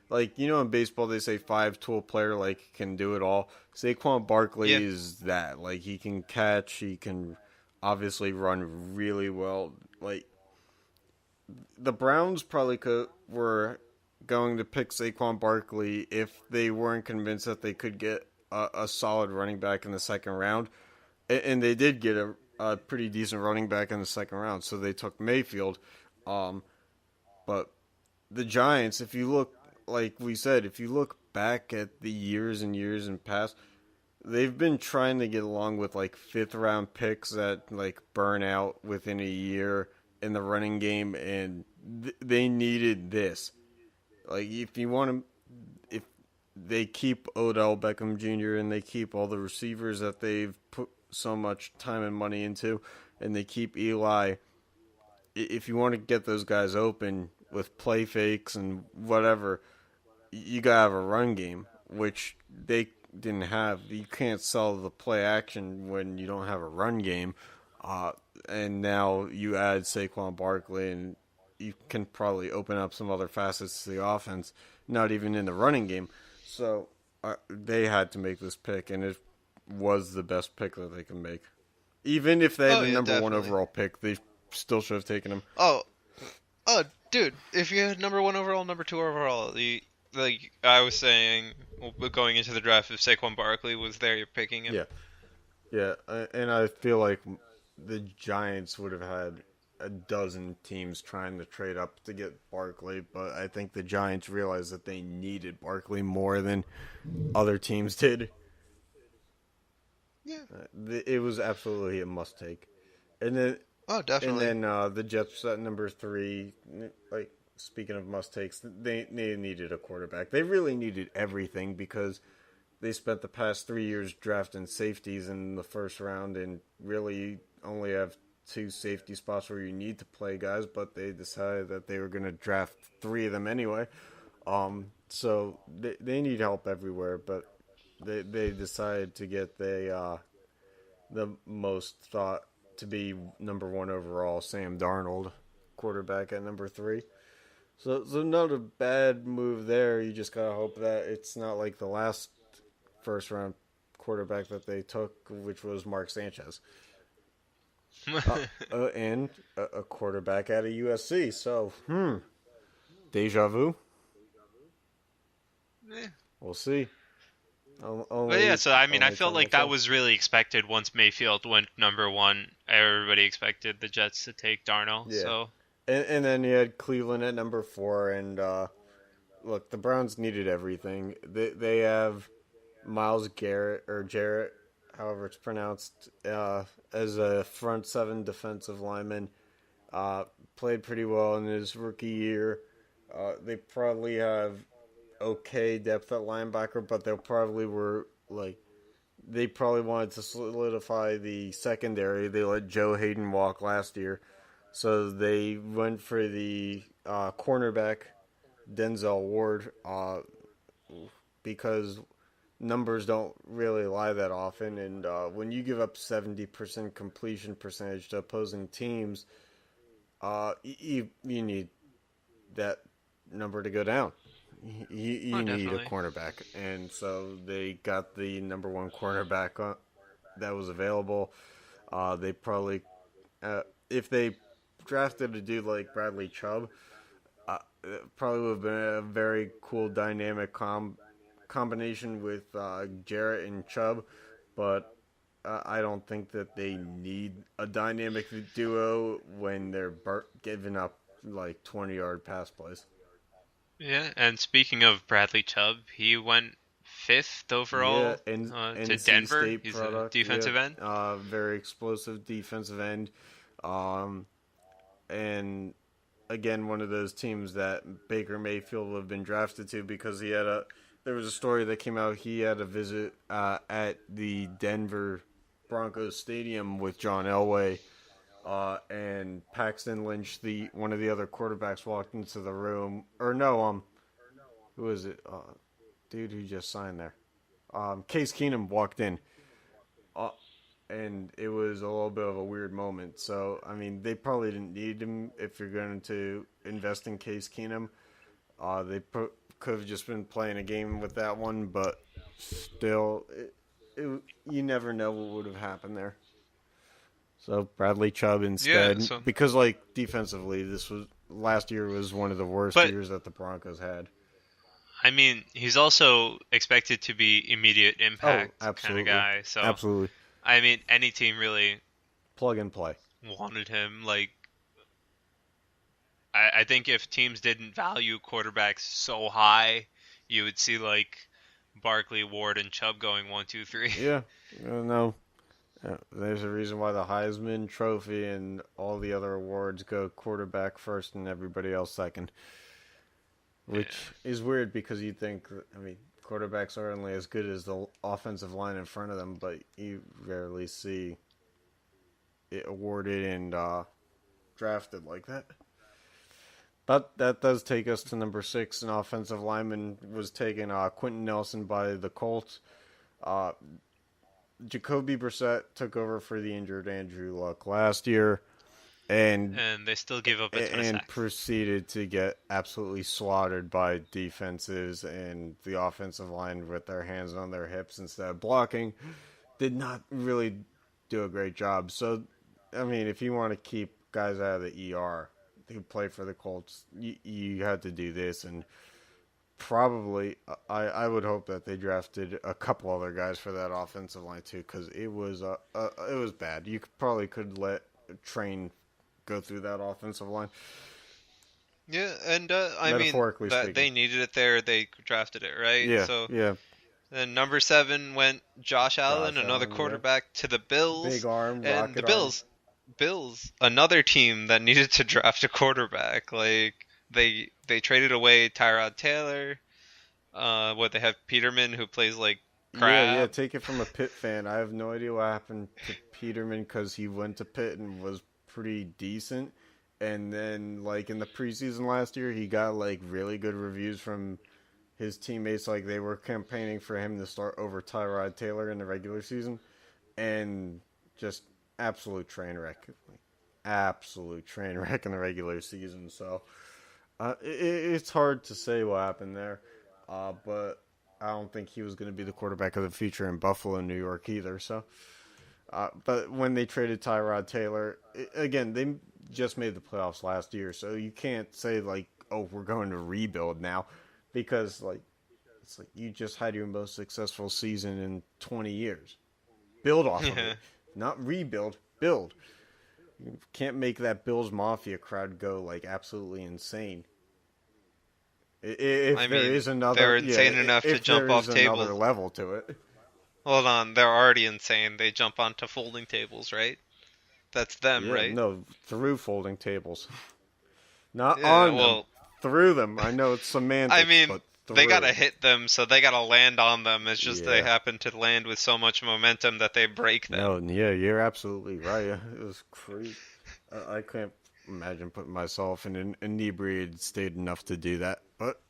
like in baseball they say five-tool player like can do it all. Saquon Barkley Yeah, is that. Like he can catch, he can obviously run really well. Like the Browns probably were going to pick Saquon Barkley if they weren't convinced that they could get a solid running back in the second round, and they did get a pretty decent running back in the second round. So they took Mayfield, um, but the Giants, if you look, like we said, if you look back at the years and years and past, they've been trying to get along with like fifth round picks that like burn out within a year in the running game, and they needed this. Like if you want to, if they keep Odell Beckham Jr. and they keep all the receivers that they've put so much time and money into, and they keep Eli, if you want to get those guys open with play fakes and whatever, you gotta have a run game, which they didn't have. You can't sell the play action when you don't have a run game. Uh, and now you add Saquon Barkley, and you can probably open up some other facets to the offense, not even in the running game. So they had to make this pick, and it was the best pick that they can make. Even if they had oh the yeah, number one definitely. overall pick, they still should have taken him. Oh, oh, dude, if you had number one overall, number two overall, like I was saying, going into the draft, if Saquon Barkley was there, you're picking him. Yeah, yeah, and I feel like the Giants would have had a dozen teams trying to trade up to get Barkley, but I think the Giants realized that they needed Barkley more than other teams did. Yeah. It was absolutely a must take, and then Oh, and definitely. then the Jets at number three. Like speaking of must takes, they needed a quarterback. They really needed everything because they spent the past 3 years drafting safeties in the first round and really only have two safety spots where you need to play guys, but they decided that they were going to draft three of them anyway. So they need help everywhere, but they decided to get the most thought to be number one overall, Sam Darnold, quarterback at number three. So not a bad move there. You just gotta hope that it's not like the last first round quarterback that they took, which was Mark Sanchez, and a quarterback out of USC. So, deja vu. Yeah. We'll see. But yeah, so I mean, I Only felt time will like that tell. was really expected once Mayfield went number one. Everybody expected the Jets to take Darnold. Yeah, So and then you had Cleveland at number four, and look, the Browns needed everything. They have Miles Garrett or Jarrett, however it's pronounced, as a front seven defensive lineman. Played pretty well in his rookie year. They probably have okay depth at linebacker, but they probably wanted to solidify the secondary. They let Joe Hayden walk last year, so they went for the cornerback Denzel Ward because numbers don't really lie that often, and when you give up 70% completion percentage to opposing teams, you need that number to go down. oh, You need a definitely. cornerback, and so they got the number one cornerback that was available. They probably, if they drafted a dude like Bradley Chubb, it probably would have been a very cool dynamic combination with Jarrett and Chubb, but I don't think that they need a dynamic duo when they're giving up like 20-yard pass plays. Yeah, and speaking of Bradley Chubb, he went fifth Yeah, overall to NC Denver. State He's a product. Yeah, defensive end. very explosive defensive end. Um, and again, one of those teams that Baker Mayfield would have been drafted to because he had a. There was a story that came out. He had a visit at the Denver Broncos stadium with John Elway, and Paxton Lynch, the one of the other quarterbacks, walked into the room. Or no, who is it? Dude who just signed there. Case Keenum walked in, uh, and it was a little bit of a weird moment. So, I mean, they probably didn't need him if you're going to invest in Case Keenum. Could have just been playing a game with that one, but still, you never know what would have happened there. So Bradley Chubb Yeah. instead, So, because like defensively, last year was one of the worst but years that the Broncos had. I mean, he's also expected to be immediate Oh, impact kind of absolutely, guy. So, absolutely, I mean, any team really plug and play. wanted him. Like, I think if teams didn't value quarterbacks so high, you would see like Barkley, Ward, and Chubb going 1, 2, 3. Yeah, no. There's a reason why the Heisman Trophy and all the other awards go quarterback first and everybody else second. Which is weird because you think, I mean, quarterbacks are only as good as the offensive line in front of them, but you rarely see it awarded and drafted like that. But that does take us to number 6. An offensive lineman was taken, Quentin Nelson by the Colts. Jacoby Brissett took over for the injured Andrew Luck last year, and they still give up a ton of sacks. proceeded to get absolutely slaughtered by defenses and the offensive line with their hands on their hips instead of blocking. Did not really do a great job. So, I mean, if you want to keep guys out of the ER who play for the Colts, you had to do this, and probably I would hope that they drafted a couple other guys for that offensive line too, because it was bad. You could let Train go through that offensive line. Yeah, and I mean speaking. they needed it there. They drafted it, right? Yeah. So yeah. then number 7 went Josh Allen, another quarterback to the Bills. Big arm, and rocket the Bills, another team that needed to draft a quarterback. Like they traded away Tyrod Taylor. They have Peterman who plays like crap. Yeah. Take it from a Pitt fan. I have no idea what happened to Peterman because he went to Pitt and was pretty decent, and then like in the preseason last year, he got like really good reviews from his teammates. Like they were campaigning for him to start over Tyrod Taylor in the regular season, and just absolute train wreck in the regular season. So it's hard to say what happened there, but I don't think he was going to be the quarterback of the future in Buffalo, New York either. So, but when they traded Tyrod Taylor, again, they just made the playoffs last year, so you can't say like, oh, we're going to rebuild now, because like it's like you just had your most successful season in 20 years. Build off of it. Not rebuild, build. You can't make that Bills Mafia crowd go like absolutely insane. If there is another, they're insane enough to jump off tables. Another level to it. Hold on, they're already insane. They jump onto folding tables, right? That's them, right? No, through folding tables. Not on them. Through them. I know it's semantics, I mean, but they gotta hit them, so they gotta land on them. It's just they happen to land with so much momentum that they break them. No, yeah, you're absolutely right. It was crazy. I can't imagine putting myself in an inebriated state enough to do that, but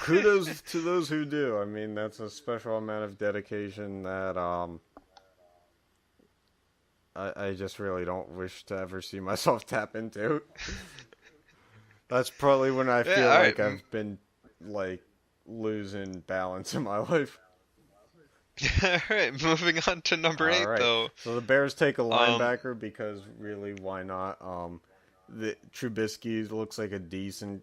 kudos to those who do. I mean, that's a special amount of dedication that I just really don't wish to ever see myself tap into. That's probably when I feel like I've been like losing balance in my life. All right, moving on to number 8, though. So the Bears take a linebacker because really, why not? The Trubisky looks like a decent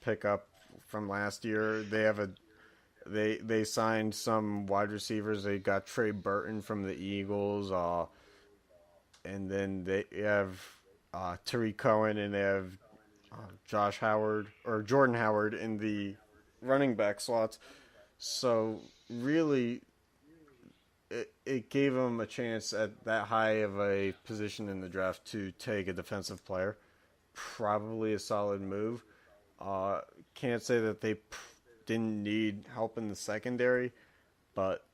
pickup from last year. They signed some wide receivers. They got Trey Burton from the Eagles, and then they have Tariq Cohen, and they have Jordan Howard in the running back slots. So really, it gave him a chance at that high of a position in the draft to take a defensive player. Probably a solid move. Uh, can't say that they didn't need help in the secondary, but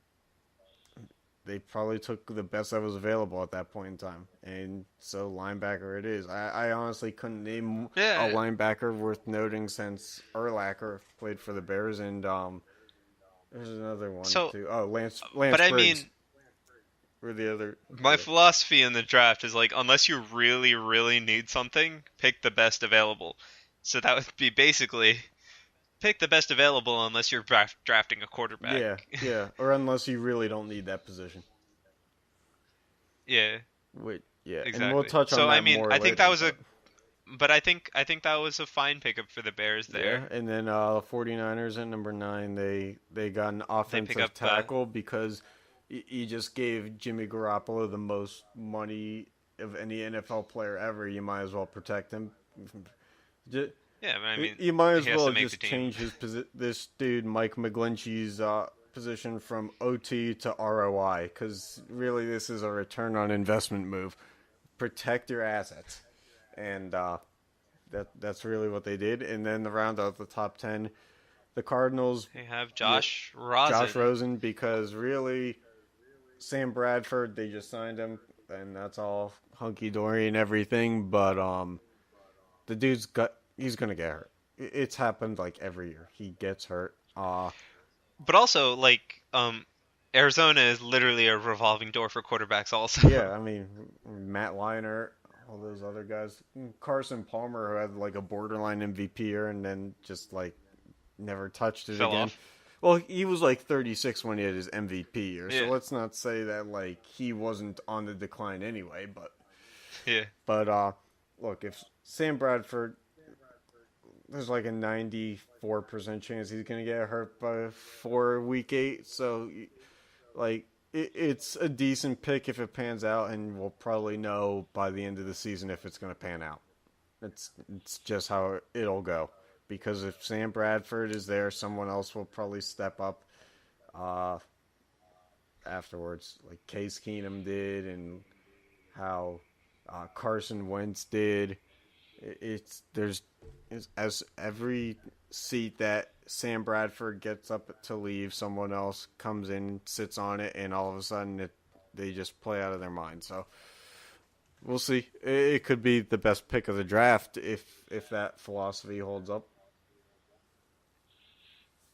they probably took the best that was available at that point in time. And so linebacker it is. I honestly couldn't name a Yeah. linebacker worth noting since Urlacher played for the Bears, and there's another one So, too. Oh, but Lance I Briggs mean, were the other. my Yeah, philosophy in the draft is like, unless you really, really need something, pick the best available. So that would be basically pick the best available unless you're drafting a quarterback. yeah, yeah. Or unless you really don't need that position. Yeah, Wait, yeah, and we'll exactly. touch on So I that mean, more I think that later, was a, but but I think that was a fine pickup for the Bears yeah, there. and then the 49ers at number 9, they got an They pick offensive up tackle because you just gave Jimmy Garoppolo the most money of any NFL player ever. You might as well protect him. Ju- yeah, but I mean, You might as he has to well make the just team. change this dude Mike McGlinchey's position from OT to ROI because really this is a return on investment move. Protect your assets, and that's really what they did. And then the round out the top 10, the Cardinals, They have yeah, Josh Josh Rosen. Rosen, because really Sam Bradford, they just signed him, and that's all hunky dory and everything. But the he's gonna get hurt. It's happened like every year. He gets hurt. But also, like, Arizona is literally a revolving door for quarterbacks. Also, Yeah, I mean Matt Leinart, all those other guys, Carson Palmer, who had like a borderline MVP year and then just like never touched it fell again. off. Well, he was like 36 when he had his MVP year, so Yeah, let's not say that like he wasn't on the decline anyway. yeah, But look, if Sam Bradford, there's like a 94% chance he's gonna get hurt before week 8. So like it's a decent pick if it pans out, and we'll probably know by the end of the season if it's gonna pan out. It's just how it'll go. Because if Sam Bradford is there, someone else will probably step up uh, afterwards, like Case Keenum did, and how Carson Wentz did. It's there's as every seat that Sam Bradford gets up to leave, someone else comes in, sits on it, and all of a sudden they just play out of their mind. So we'll see. It could be the best pick of the draft if that philosophy holds up.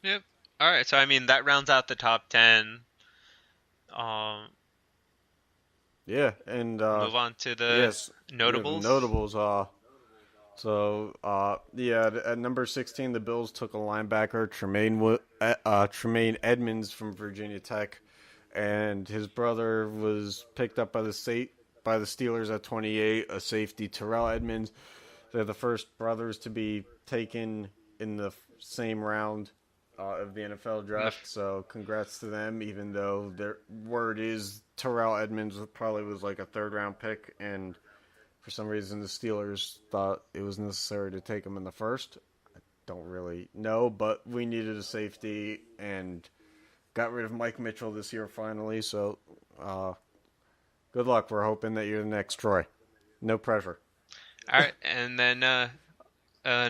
yep. All right, so I mean that rounds out the top 10. Um, Yeah, and Move on to the yes, yeah, the notables. notables. Yeah, at number 16, the Bills took a linebacker, Tremaine Edmonds from Virginia Tech, and his brother was picked up by the Steelers at 28. A safety, Terrell Edmonds. They're the first brothers to be taken in the same round of the NFL draft. So congrats to them. Even though their word is Terrell Edmonds probably was like a third round pick, and for some reason the Steelers thought it was necessary to take him in the first. I don't really know, but we needed a safety and got rid of Mike Mitchell this year finally. So good luck. We're hoping that you're the next Troy. No pressure. All right, and then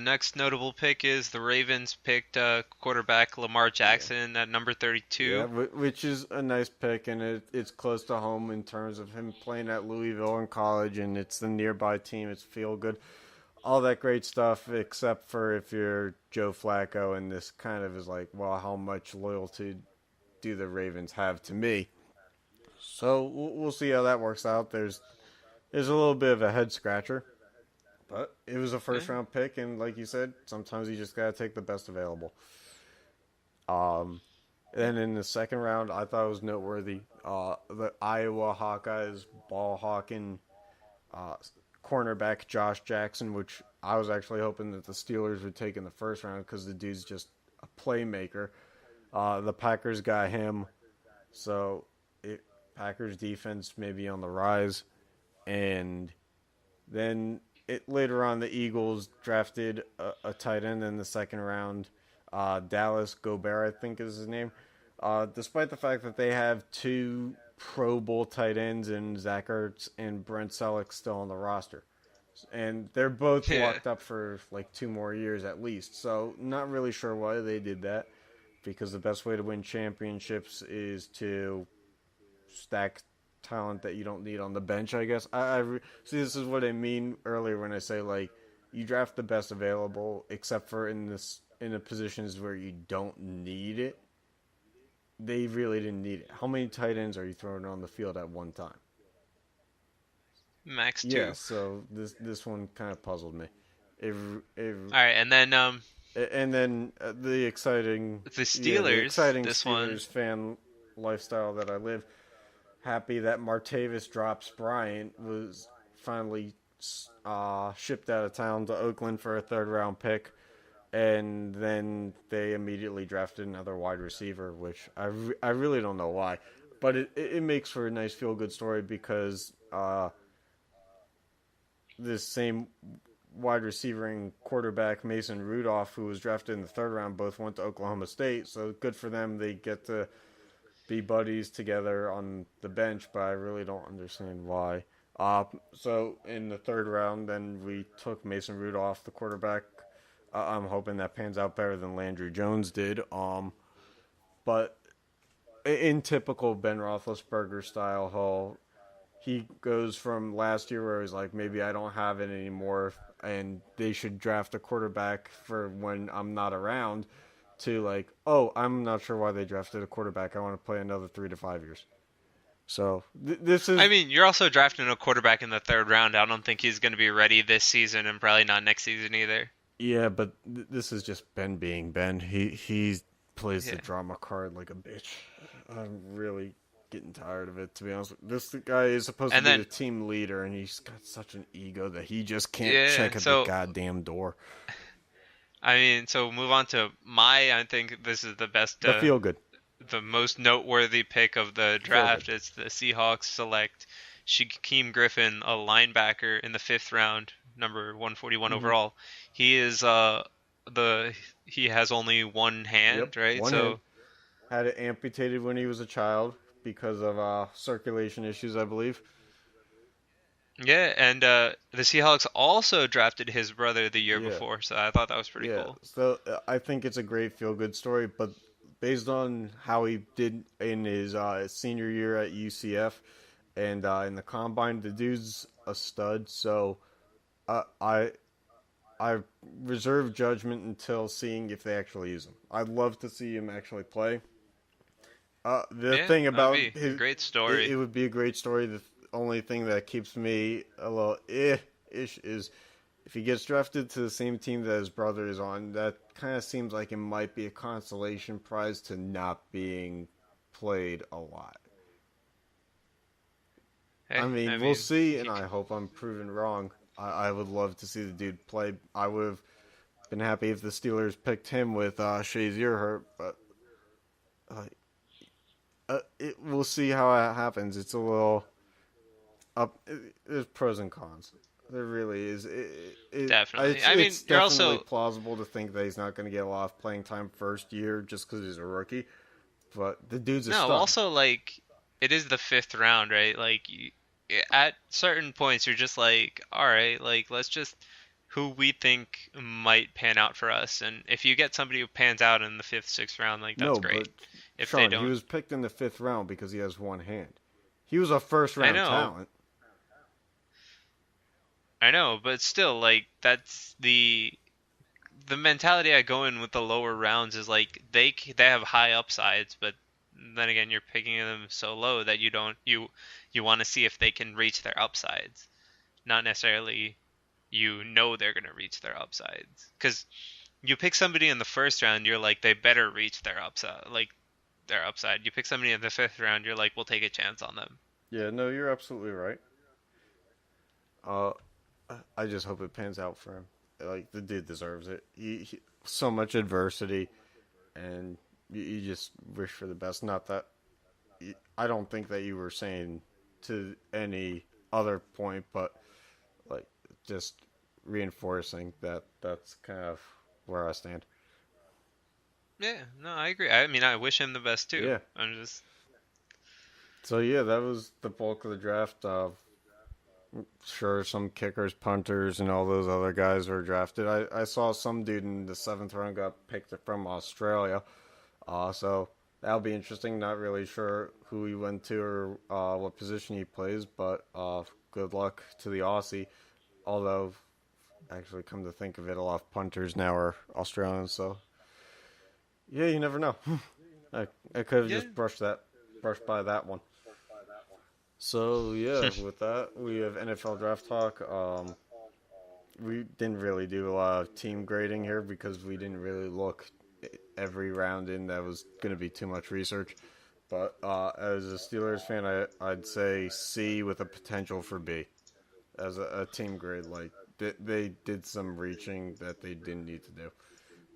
next notable pick is the Ravens picked quarterback Lamar Yeah. Jackson at number Yeah, 32. which is a nice pick, and it's close to home in terms of him playing at Louisville in college, and it's the nearby team. It's feel good, all that great stuff, except for if you're Joe Flacco, and this kind of is like, well, how much loyalty do the Ravens have to me? So we'll see how that works out. There's a little bit of a head scratcher, but it was a Yeah. first round pick, and like you said, sometimes you just gotta take the best available. Um, Then in the second round, I thought it was noteworthy. The Iowa Hawkeyes ball hawking uh, cornerback Josh Jackson, which I was actually hoping that the Steelers would take in the first round because the dude's just a playmaker. The Packers got him, so Packers defense may be on the rise. And then later on, the Eagles drafted a tight end in the second round. Dallas Gobert, I think is his name. Despite the fact that they have two Pro Bowl tight ends and Zach Ertz and Brent Selleck still on the roster. And they're both Yeah. locked up for like 2 more years at least. So not really sure why they did that because the best way to win championships is to stack talent that you don't need on the bench. I guess see this is what I mean earlier when I say like you draft the best available, except for in the positions where you don't need it. They really didn't need it. How many tight ends are you throwing on the field at one time? Max Yeah, 2. so this one kind of puzzled me. It, it, All right, and then and then the the Steelers. exciting This one. Steelers fan lifestyle that I live. Happy that Martavis Drops Bryant was finally shipped out of town to Oakland for a third-round pick, and then they immediately drafted another wide receiver, which I really don't know why, but it makes for a nice feel-good story because this same wide receiver and quarterback Mason Rudolph, who was drafted in the third round, both went to Oklahoma State. So good for them. They get to be buddies together on the bench, but I really don't understand why. So in the third round, then we took Mason Rudolph, the quarterback. I'm hoping that pans out better than Landry Jones did. But in typical Ben Roethlisberger style, he goes from last year where he's like, maybe I don't have it anymore, and they should draft a quarterback for when I'm not around, to like, oh, I'm not sure why they drafted a quarterback. I want to play another 3 to 5 years. So this is. I mean, you're also drafting a quarterback in the third round. I don't think he's going to be ready this season, and probably not next season either. Yeah, but this is just Ben being Ben. He plays Yeah. the drama card like a bitch. I'm really getting tired of it, to be honest. This guy is supposed And to be then- the team leader, and he's got such an ego that he just can't Yeah, check at so- the goddamn door. I mean, so move on to I think this is the best, The feel good. the most noteworthy pick of the draft. It's the Seahawks select Shaquem Griffin, a linebacker, in the 5th round, number 141 overall. He is he has only one hand, Yep, right? one so hand. Had it amputated when he was a child because of circulation issues, I believe. yeah, and the Seahawks also drafted his brother the year Yeah. before, so I thought that was pretty cool. So I think it's a great feel-good story, but based on how he did in his senior year at UCF and in the combine, the dude's a stud. So I reserve judgment until seeing if they actually use him. I'd love to see him actually play. The Yeah, thing that'd about be a great story. it would be a great story. The only thing that keeps me a little ish is if he gets drafted to the same team that his brother is on. That kind of seems like it might be a consolation prize to not being played a lot. Hey, I mean, we'll see, and I hope I'm proven wrong. I would love to see the dude play. I would have been happy if the Steelers picked him with Shazier hurt, but we'll see how it happens. It's a little up. There's pros and cons. There really is. Definitely. It's, I mean, it's you're definitely also plausible to think that he's not going to get a lot of playing time first year just because he's a rookie. But the dude's a no. stud. Also, like, it is the 5th round, right? Like, at certain points, you're just like, all right, like, let's just who we think might pan out for us, and if you get somebody who pans out in the 5th, 6th round, like, that's great. But If Shaan, they don't, he was picked in the 5th round because he has one hand. He was a first round know. talent. I know, but still, like, that's the mentality I go in with the lower rounds is like they have high upsides, but then again, you're picking them so low that you want to see if they can reach their upsides, not necessarily they're gonna reach their upsides. Because you pick somebody in the 1st round, you're like they better reach their upside. You pick somebody in the 5th round, you're like we'll take a chance on them. Yeah, no, you're absolutely right. I just hope it pans out for him. Like the dude deserves it. He so much adversity, and you just wish for the best. Not that I don't think that you were saying to any other point, but like just reinforcing that that's kind of where I stand. Yeah, no, I agree. I mean, I wish him the best too. Yeah. I'm just So yeah, that was the bulk of the draft. Sure, some kickers, punters, and all those other guys were drafted. I saw some dude in the seventh round got picked from Australia. So that'll be interesting. Not really sure who he went to or what position he plays, but good luck to the Aussie. Although, actually, come to think of it, a lot of punters now are Australians. So yeah, you never know. I could have yeah. just brushed by that one. So yeah, with that we have NFL draft talk. We didn't really do a lot of team grading here because we didn't really look every round in. That was going to be too much research. But as a Steelers fan, I'd say C with a potential for B as a team grade. Like they did some reaching that they didn't need to do.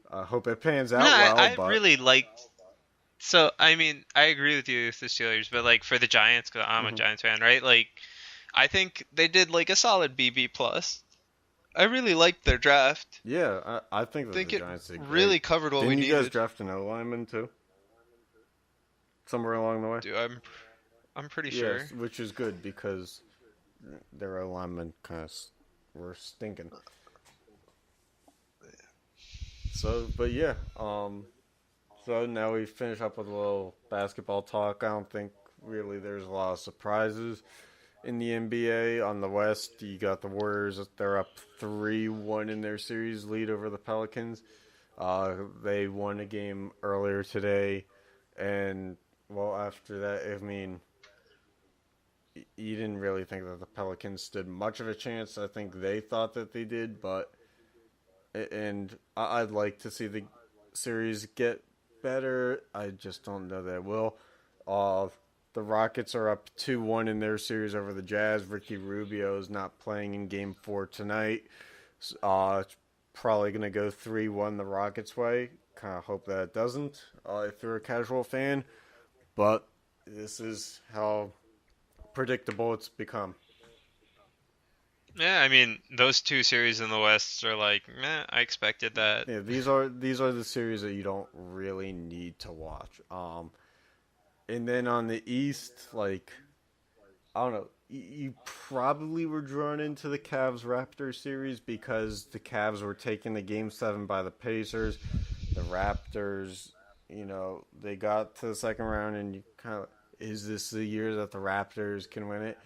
I hope it pans No, out well, I but really liked. So I mean, I agree with you with the Steelers, but like for the Giants, because I'm a mhm. Giants fan, right? Like, I think they did like a solid BB plus. I really liked their draft. Yeah, I think I that think the it Giants did great. really covered what we Didn't you guys needed. draft an O lineman too? Somewhere along the way? Dude, I'm pretty sure. Yes, which is good because their O linemen kind of were stinking. So, but yeah, so now we finish up with a little basketball talk. I don't think really there's a lot of surprises in the NBA. On the West, you got the Warriors. They're up 3-1 in their series lead over the Pelicans. They won a game earlier today, and well, after that, I mean, you didn't really think that the Pelicans stood much of a chance. I think they thought that they did, but and I'd like to see the series get better. I just don't know that it will. Uh, the Rockets are up 2-1 in their series over the Jazz. Ricky Rubio is not playing in Game 4 tonight. It's probably going to go 3-1 the Rockets' way. Kind of hope that it doesn't if you're a casual fan. But this is how predictable it's become. Yeah, I mean, those two series in the West are like, meh, I expected that. Yeah, these are the series that you don't really need to watch. And then on the East, like I don't know, you probably were drawn into the Cavs Raptors series because the Cavs were taken to Game 7 by the Pacers. The Raptors, they got to the second round, and you kind of, is this the year that the Raptors can win it?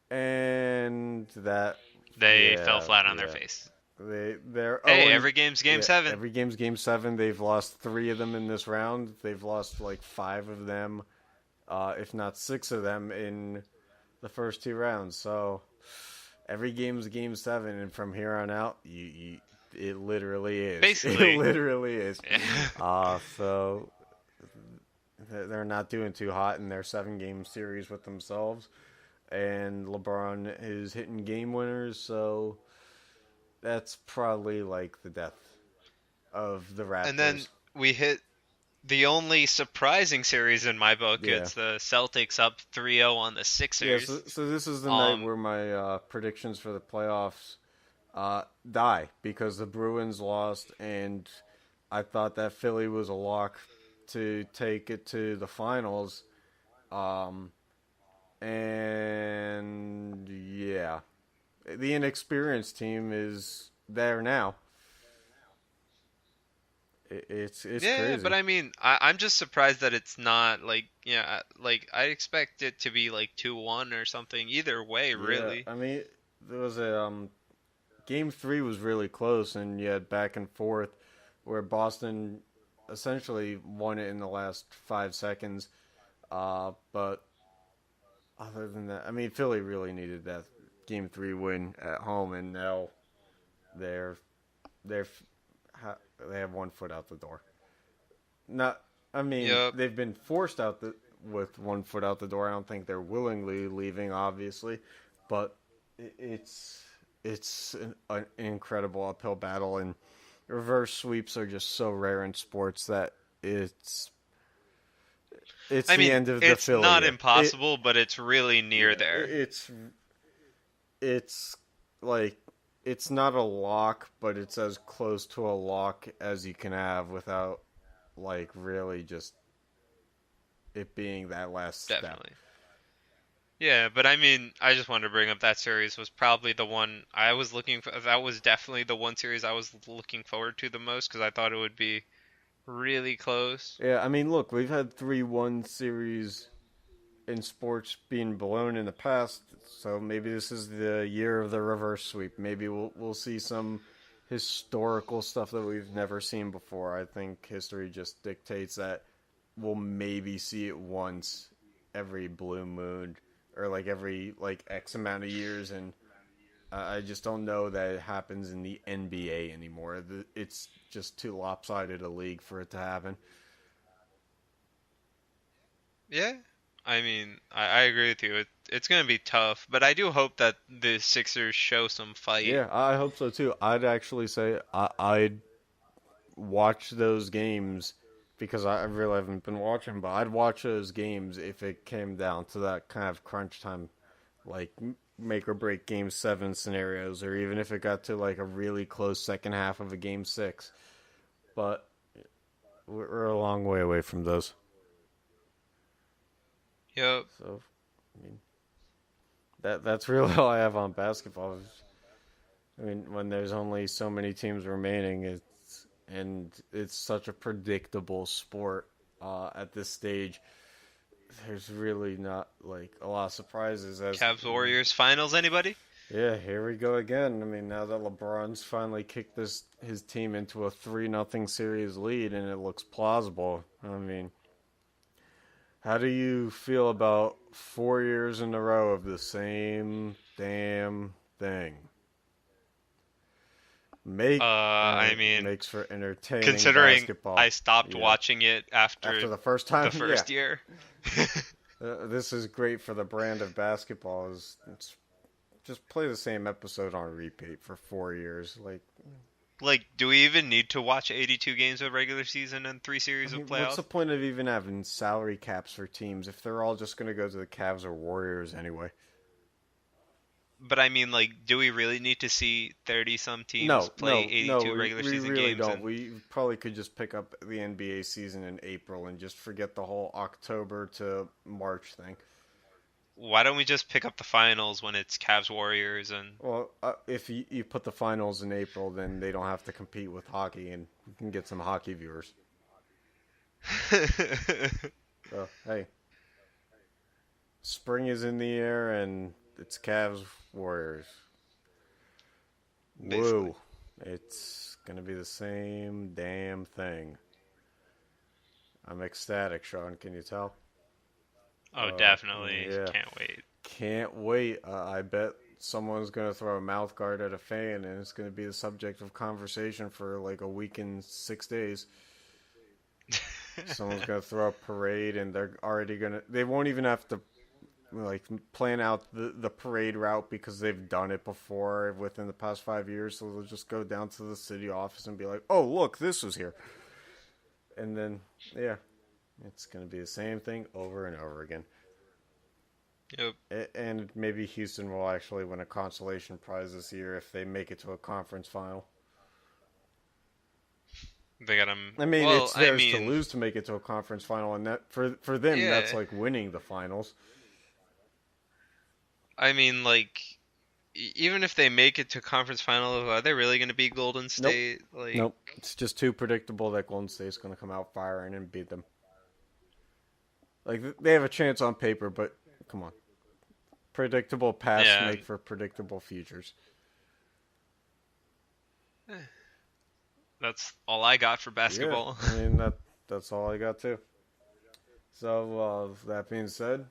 And that, They fell yeah, flat on their yeah. face. They're Hey, 0 every game's Game yeah, 7. every game's Game 7. They've lost 3 of them in this round. They've lost like 5 of them, if not 6 of them in the first 2 rounds. So every game's Game 7, and from here on out, it literally is. Basically. It literally is. So they're not doing too hot in their 7-game series with themselves, and LeBron is hitting game winners. So that's probably like the death of the And then Raptors. we hit the only surprising series in my book. Yeah. It's the Celtics up 3-0 on the Yeah, Sixers. so this is the night Um, where my predictions for the playoffs die because the Bruins lost, and I thought that Philly was a lock to take it to the finals. And yeah, the inexperienced team is there now. It's yeah, crazy. but I mean, I'm just surprised that it's not like, yeah, like I expect it to be like 2-1 or something. Either way, Yeah, really. I mean, there was a game 3 was really close, and you had back and forth where Boston essentially won it in the last 5 seconds. But other than that, I mean, Philly really needed that game 3 win at home, and now they're they're they have 1 foot out the door. Not, I mean, Yep. they've been forced out with 1 foot out the door. I don't think they're willingly leaving, obviously, but it's an incredible uphill battle, and reverse sweeps are just so rare in sports that it's I the mean, end of the it's Philly not year. impossible, but it's really near Yeah, there. it's like it's not a lock, but it's as close to a lock as you can have without like really just it being that last step. Definitely. Yeah, but I mean, I just wanted to bring up that series was probably the one I was looking for. That was definitely the one series I was looking forward to the most because I thought it would be really close. Yeah, I mean, look, we've had 3-1 series in sports being blown in the past, so maybe this is the year of the reverse sweep. Maybe we'll see some historical stuff that we've never seen before. I think history just dictates that we'll maybe see it once every blue moon or like every like X amount of years, and I just don't know that it happens in the NBA anymore. It's just too lopsided a league for it to happen. Yeah, I mean, I agree with you. It's going to be tough, but I do hope that the Sixers show some fight. Yeah, I hope so too. I'd actually say I'd watch those games because I really haven't been watching, but I'd watch those games if it came down to that kind of crunch time, like make or break game 7 scenarios, or even if it got to like a really close second half of a game 6. But we're a long way away from those. Yep. So, I mean, that's really all I have on basketball. I mean, when there's only so many teams remaining, it's such a predictable sport at this stage. There's really not like a lot of surprises. Cavs Warriors finals, anybody? Yeah, here we go again. I mean, now that LeBron's finally kicked his team into a 3-0 series lead, and it looks plausible. I mean, how do you feel about 4 years in a row of the same damn thing? I mean, Makes for entertaining considering basketball. I stopped Yeah. watching it After the first time, the first yeah. year. This is great for the brand of basketball. It's just play the same episode on repeat for 4 years. Like, do we even need to watch 82 games of regular season and 3 series I mean, of what's playoffs? the point of even having salary caps for teams if they're all just going to go to the Cavs or Warriors anyway? But I mean, like, do we really need to see 30-some teams No, play no, 82 no. regular We season really games? don't. And We probably could just pick up the NBA season in April and just forget the whole October to March thing. why don't we just pick up the finals when it's Cavs Warriors and Well, if you put the finals in April, then they don't have to compete with hockey, and you can get some hockey viewers. So, hey, spring is in the air, and it's Cavs Warriors. Basically. Woo! It's gonna be the same damn thing. I'm ecstatic, Sean. Can you tell? Oh, definitely. Yeah. Can't wait. Can't wait. I bet someone's going to throw a mouth guard at a fan, and it's going to be the subject of conversation for like a week and 6 days. Someone's going to throw a parade, and they're already going to... They won't even have to like plan out the parade route because they've done it before within the past 5 years, so they'll just go down to the city office and be like, oh, look, this was here. And then, yeah, it's going to be the same thing over and over again. Yep. And maybe Houston will actually win a consolation prize this year if they make it to a conference final. They got them. I mean, well, it's theirs I to mean, lose to make it to a conference final, and that for them, Yeah. that's like winning the finals. I mean, like, even if they make it to conference final, are they really going to beat Golden State? Like, Nope, it's just too predictable that Golden State's going to come out firing and beat them. Like, they have a chance on paper, but come on. Predictable pasts Yeah. make for predictable futures. That's all I got for basketball. Yeah, I mean, that's all I got, too. So, that being said,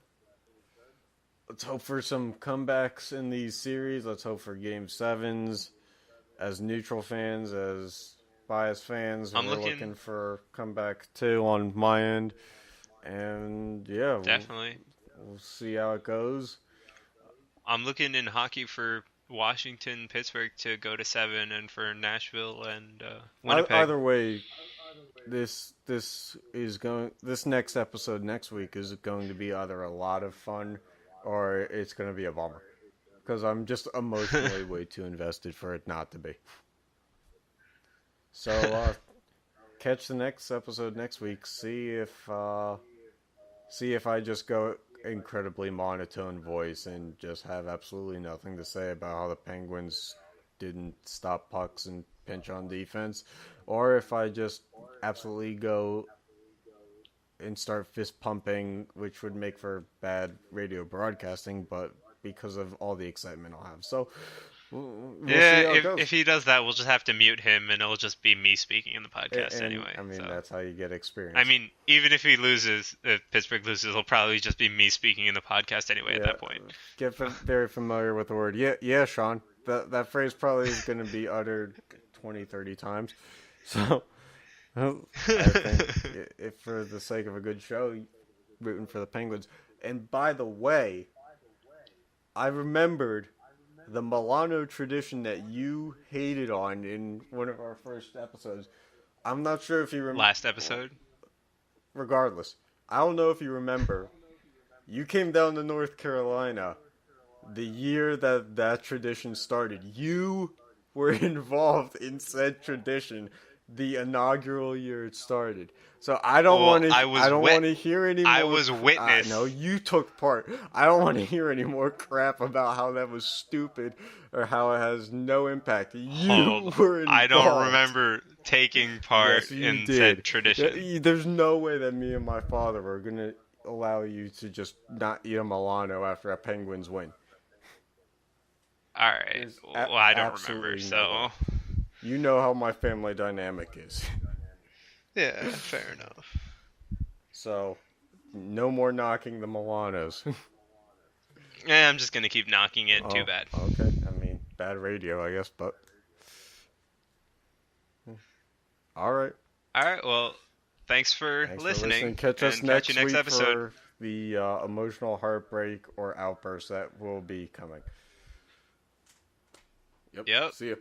let's hope for some comebacks in these series. Let's hope for Game 7s. As neutral fans, as biased fans, I'm we're looking for comeback, too, on my end. And, yeah, Definitely. we'll see how it goes. I'm looking in hockey for Washington, Pittsburgh to go to 7, and for Nashville and Winnipeg. Either way, this next episode next week is going to be either a lot of fun or it's going to be a bummer because I'm just emotionally way too invested for it not to be. So, catch the next episode next week. See if I just go incredibly monotone voice and just have absolutely nothing to say about how the Penguins didn't stop pucks and pinch on defense, or if I just absolutely go and start fist pumping, which would make for bad radio broadcasting, but because of all the excitement I'll have. So we'll see how it goes. If he does that, we'll just have to mute him, and it'll just be me speaking in the podcast anyway. I mean, that's how you get experience. I mean, even if Pittsburgh loses, it'll probably just be me speaking in the podcast anyway at that point. Get very familiar with the word. Yeah, Shaan. That phrase probably is going to be uttered 20, 30 times. So I think if for the sake of a good show, rooting for the Penguins. And by the way, I remembered the Milano tradition that you hated on in one of our first episodes. I'm not sure if you remember. Last episode? Regardless, I don't know if you remember. You came down to North Carolina the year that tradition started. You were involved in said tradition the inaugural year it started. So I don't want to hear any more. I was witness. No, you took part. I don't want to hear any more crap about how that was stupid or how it has no impact. You were involved. I don't remember taking part in said tradition. There's no way that me and my father are going to allow you to just not eat a Milano after a Penguins win. All right. Well, I don't remember, so... You know how my family dynamic is. Yeah, fair enough. So, no more knocking the Milanos. Yeah, I'm just going to keep knocking it. Too bad. Okay. I mean, bad radio, I guess, but... All right. All right, well, thanks for listening. Catch us next week episode. For the emotional heartbreak or outburst that will be coming. Yep. Yep. See you.